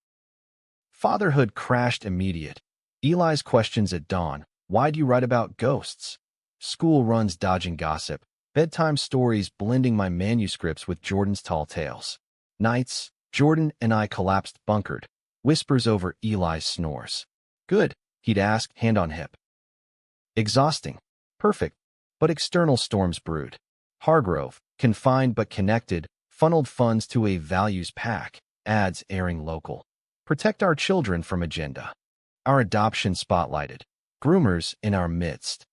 Fatherhood crashed immediate. Eli's questions at dawn. Why'd you write about ghosts? School runs dodging gossip. Bedtime stories blending my manuscripts with Jordan's tall tales. Nights, Jordan and I collapsed bunkered. Whispers over Eli's snores. Good, he'd ask, hand on hip. Exhausting. Perfect. But external storms brewed. Hargrove, confined but connected, funneled funds to a values pack, ads airing local. Protect our children from agenda. Our adoption spotlighted. Groomers in our midst.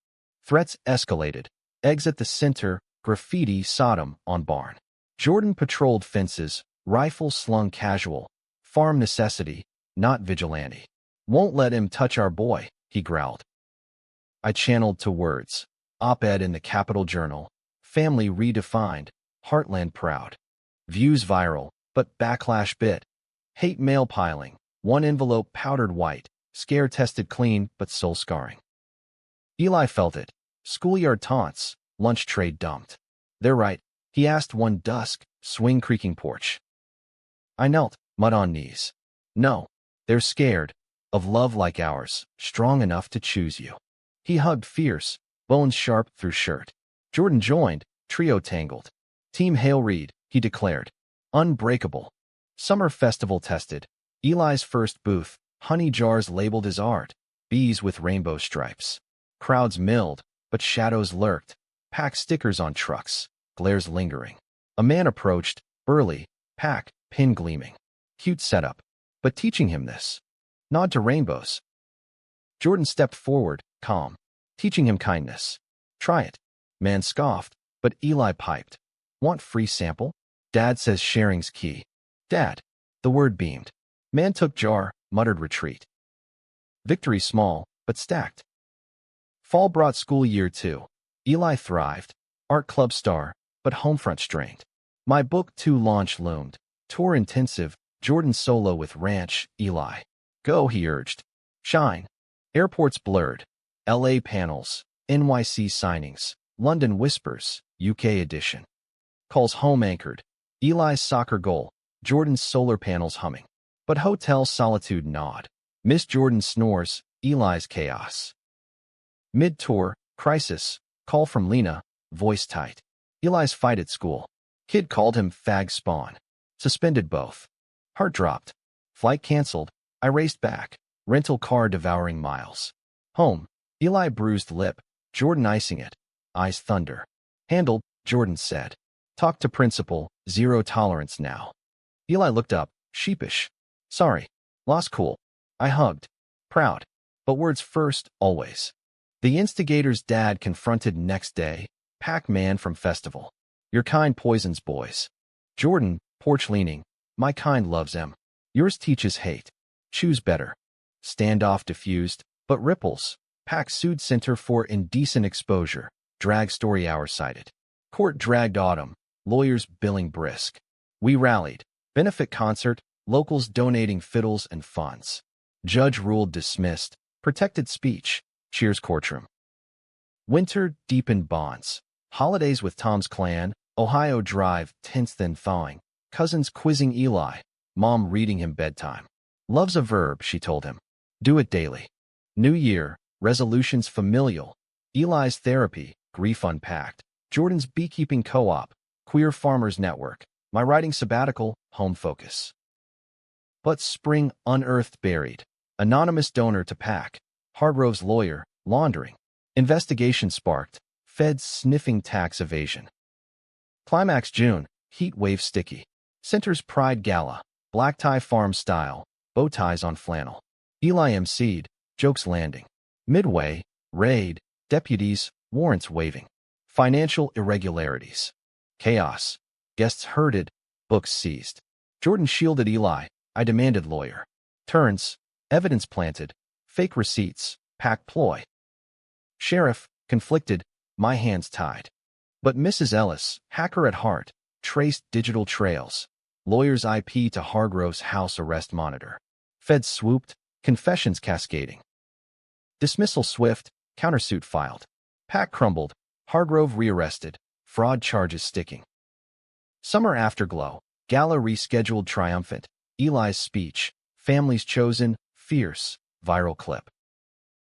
Threats escalated. Eggs at the center, graffiti Sodom on barn. Jordan patrolled fences, rifle slung casual. Farm necessity, not vigilante. Won't let him touch our boy, he growled. I channeled to words. Op-ed in the Capital Journal. Family redefined. Heartland proud. Views viral, but backlash bit. Hate mail piling. One envelope powdered white. Scare tested clean, but soul scarring. Eli felt it. Schoolyard taunts. Lunch tray dumped. They're right, he asked one dusk, swing creaking porch. I knelt, mud on knees. No, they're scared. Of love like ours, strong enough to choose you. He hugged fierce, bones sharp through shirt. Jordan joined, trio tangled. Team Hale Reed, he declared. Unbreakable. Summer festival tested. Eli's first booth, honey jars labeled as art, bees with rainbow stripes. Crowds milled, but shadows lurked. Pack stickers on trucks, glares lingering. A man approached, burly, pack, pin gleaming. Cute setup. But teaching him this. Nod to rainbows. Jordan stepped forward, calm, teaching him kindness. Try it. Man scoffed, but Eli piped. Want free sample? Dad says sharing's key. Dad. The word beamed. Man took jar, muttered retreat. Victory small, but stacked. Fall brought school year 2. Eli thrived. Art club star, but homefront strained. My book 2 launch loomed. Tour intensive, Jordan solo with ranch, Eli. Go, he urged. Shine. Airports blurred. LA panels, NYC signings, London whispers, UK edition. Calls home anchored. Eli's soccer goal, Jordan's solar panels humming. But hotel solitude nod. Miss Jordan snores, Eli's chaos. Mid-tour, crisis, call from Lena, voice tight. Eli's fight at school. Kid called him fag spawn. Suspended both. Heart dropped. Flight canceled. I raced back. Rental car devouring miles. Home. Eli bruised lip. Jordan icing it. Eyes thunder. Handled, Jordan said. Talk to principal, zero tolerance now. Eli looked up, sheepish. Sorry. Lost cool. I hugged. Proud. But words first, always. The instigator's dad confronted next day. Pac-Man from festival. Your kind poisons boys. Jordan, porch leaning. My kind loves em. Yours teaches hate. Choose better. Standoff diffused, but ripples. Pac sued center for indecent exposure. Drag story hour cited. Court dragged autumn. Lawyers billing brisk. We rallied. Benefit concert. Locals donating fiddles and funds. Judge ruled dismissed. Protected speech. Cheers courtroom. Winter deepened bonds. Holidays with Tom's clan. Ohio drive tense then thawing. Cousins quizzing Eli. Mom reading him bedtime. Love's a verb, she told him. Do it daily. New Year. Resolutions familial. Eli's therapy. Grief unpacked. Jordan's beekeeping co-op. Queer farmers network. My writing sabbatical. Home focus. But spring unearthed buried. Anonymous donor to Pac. Hargrove's lawyer. Laundering. Investigation sparked. Feds sniffing tax evasion. Climax June. Heat wave sticky. Center's Pride Gala. Black tie farm style. Bow ties on flannel. Eli emceed. Jokes landing. Midway. Raid. Deputies. Warrants waving. Financial irregularities. Chaos. Guests herded. Books seized. Jordan shielded Eli. I demanded lawyer. Turns. Evidence planted. Fake receipts. Pac ploy. Sheriff. Conflicted. My hands tied. But Mrs. Ellis, hacker at heart, traced digital trails. Lawyer's IP to Hargrove's house arrest monitor. Feds swooped. Confessions cascading. Dismissal swift. Countersuit filed. Pac crumbled. Hargrove rearrested. Fraud charges sticking. Summer afterglow. Gala rescheduled triumphant. Eli's speech. Families chosen. Fierce. Viral clip.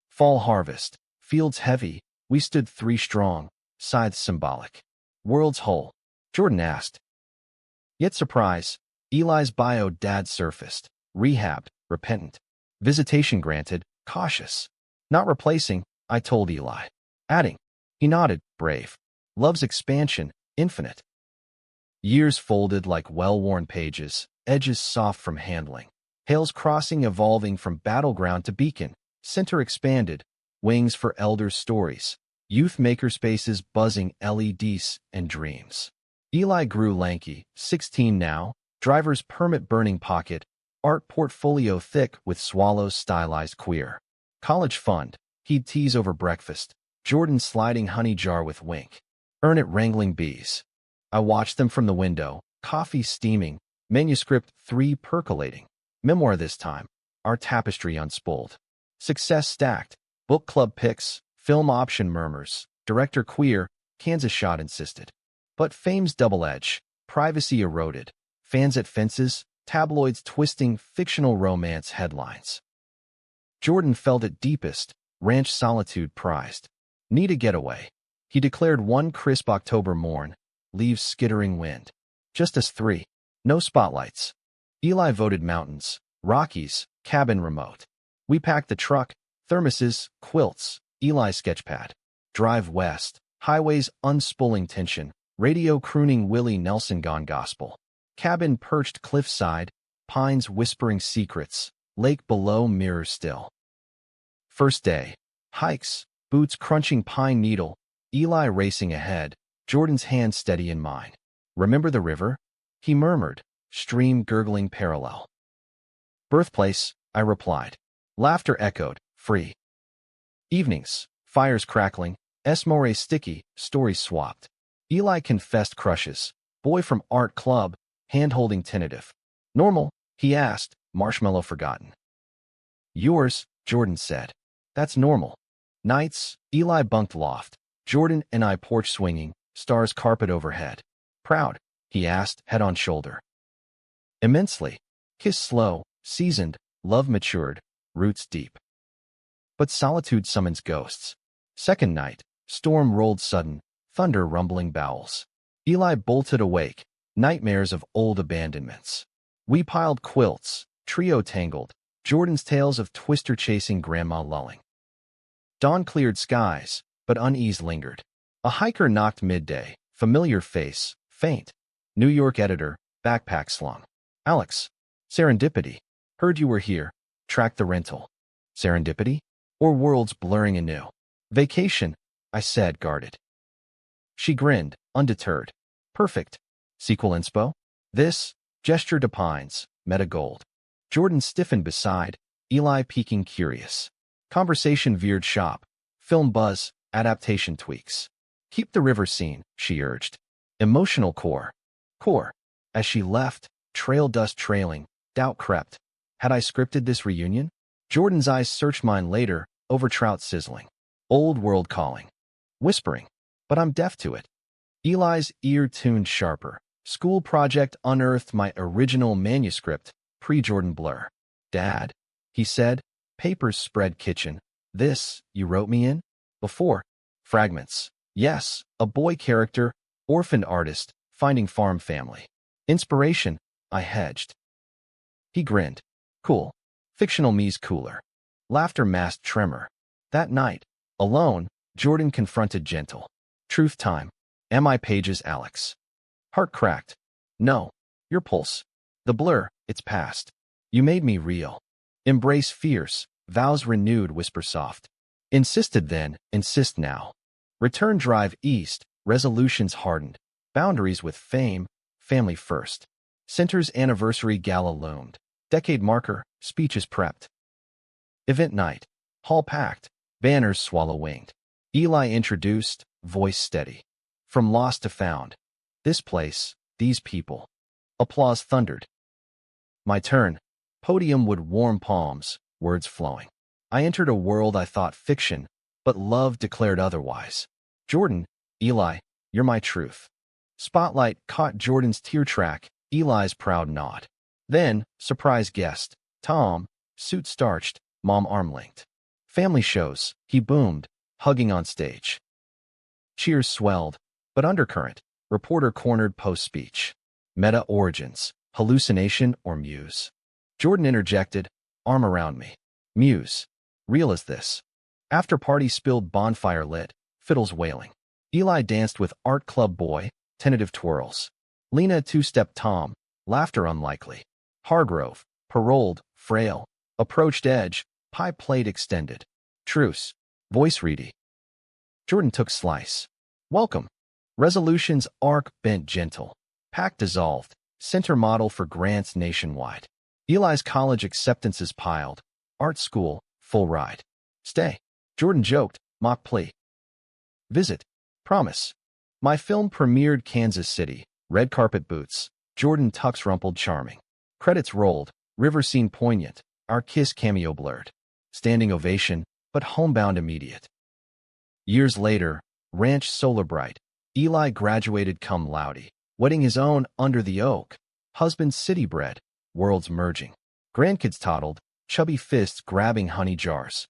Fall harvest. Fields heavy. We stood 3 strong. Scythes symbolic. World's whole. Jordan asked. Yet surprise. Eli's bio dad surfaced. Rehabbed. Repentant. Visitation granted. Cautious. Not replacing, I told Eli. Adding. He nodded. Brave. Love's expansion. Infinite. Years folded like well-worn pages. Edges soft from handling. Hales crossing evolving from battleground to beacon. Center expanded. Wings for elders' stories. Youth makerspaces buzzing LEDs and dreams. Eli grew lanky, 16 now. Driver's permit burning pocket. Art portfolio thick with swallows stylized queer. College fund. He'd tease over breakfast. Jordan sliding honey jar with wink. Earn it wrangling bees. I watched them from the window. Coffee steaming. Manuscript 3 percolating. Memoir this time. Our tapestry unspooled. Success stacked. Book club picks. Film option murmurs. Director queer. Kansas shot insisted. But fame's double edge. Privacy eroded. Fans at fences. Tabloids twisting fictional romance headlines. Jordan felt it deepest. Ranch solitude prized. Need a getaway. He declared one crisp October morn. Leaves skittering wind. Just us 3. No spotlights. Eli voted mountains. Rockies. Cabin remote. We packed the truck. Thermoses. Quilts. Eli sketchpad. Drive west. Highways unspooling tension. Radio crooning Willie Nelson gone gospel. Cabin perched cliffside. Pines whispering secrets. lake below, mirror still. First day. Hikes, boots crunching pine needle, Eli racing ahead, Jordan's hand steady in mine. Remember the river? He murmured, stream gurgling parallel. Birthplace, I replied. Laughter echoed, free. Evenings, fires crackling, Esmore sticky, stories swapped. Eli confessed crushes. Boy from art club, hand-holding tentative. Normal, he asked, marshmallow forgotten. Yours, Jordan said. That's normal. Nights, Eli bunked loft. Jordan and I porch swinging, stars carpet overhead. Proud, he asked, head on shoulder. Immensely. Kiss slow, seasoned, love matured, roots deep. But solitude summons ghosts. Second night, storm rolled sudden, thunder rumbling bowels. Eli bolted awake, nightmares of old abandonments. We piled quilts, trio tangled, Jordan's tales of twister chasing grandma lulling. Dawn cleared skies, but unease lingered. A hiker knocked midday, familiar face, faint. New York editor, backpack slung. Alex. Serendipity. Heard you were here. Tracked the rental. Serendipity? Or worlds blurring anew? Vacation, I said, guarded. She grinned, undeterred. Perfect. Sequel inspo? This, gesture to pines, meta gold. Jordan stiffened beside, Eli peeking curious. Conversation veered shop. Film buzz, adaptation tweaks. Keep the river scene, she urged. Emotional core. Core. As she left, trail dust trailing, doubt crept. Had I scripted this reunion? Jordan's eyes searched mine later, over trout sizzling. Old world calling. Whispering. But I'm deaf to it. Eli's ear tuned sharper. School project unearthed my original manuscript, pre-Jordan blur. Dad, he said, papers spread kitchen. This, you wrote me in? Before. Fragments. Yes, a boy character, orphaned artist, finding farm family. Inspiration, I hedged. He grinned. Cool. Fictional me's cooler. Laughter masked tremor. That night, alone, Jordan confronted gentle. Truth time. Am I Page's Alex? Heart cracked. No. Your pulse. The blur, it's past. You made me real. Embrace fierce, vows renewed, whisper soft. Insisted then, insist now. Return drive east, resolutions hardened. Boundaries with fame, family first. Center's anniversary gala loomed. Decade marker, speeches prepped. Event night. Hall packed, banners swallow-winged. Eli introduced, voice steady. From lost to found. This place, these people. Applause thundered. My turn. Podium would warm palms, words flowing. I entered a world I thought fiction, but love declared otherwise. Jordan, Eli, you're my truth. Spotlight caught Jordan's tear track, Eli's proud nod. Then, surprise guest, Tom, suit starched, mom arm-linked. Family shows, he boomed, hugging on stage. Cheers swelled, but undercurrent, reporter cornered post-speech. Meta origins, hallucination or muse? Jordan interjected, arm around me. Muse. Real as this. After party spilled, bonfire lit, fiddles wailing. Eli danced with art club boy, tentative twirls. Lena two-step Tom, laughter unlikely. Hargrove, paroled, frail, approached edge, pie plate extended. Truce. Voice reedy. Jordan took slice. Welcome. Resolutions arc bent gentle. Pack dissolved. Center model for grants nationwide. Eli's college acceptances piled. Art school, full ride. Stay. Jordan joked, mock plea. Visit. Promise. My film premiered Kansas City. Red carpet boots. Jordan tux rumpled charming. Credits rolled. River scene poignant. Our kiss cameo blurred. Standing ovation, but homebound immediate. Years later, ranch solar bright. Eli graduated cum laude. Wedding his own under the oak. Husband city bred. Worlds merging. Grandkids toddled. Chubby fists grabbing honey jars.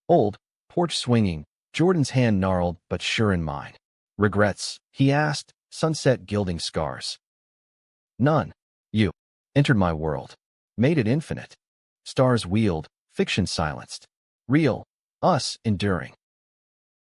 Old, porch swinging. Jordan's hand gnarled, but sure in mine. Regrets, he asked, sunset gilding scars. None. You entered my world. Made it infinite. Stars wheeled, fiction silenced. Real, us enduring.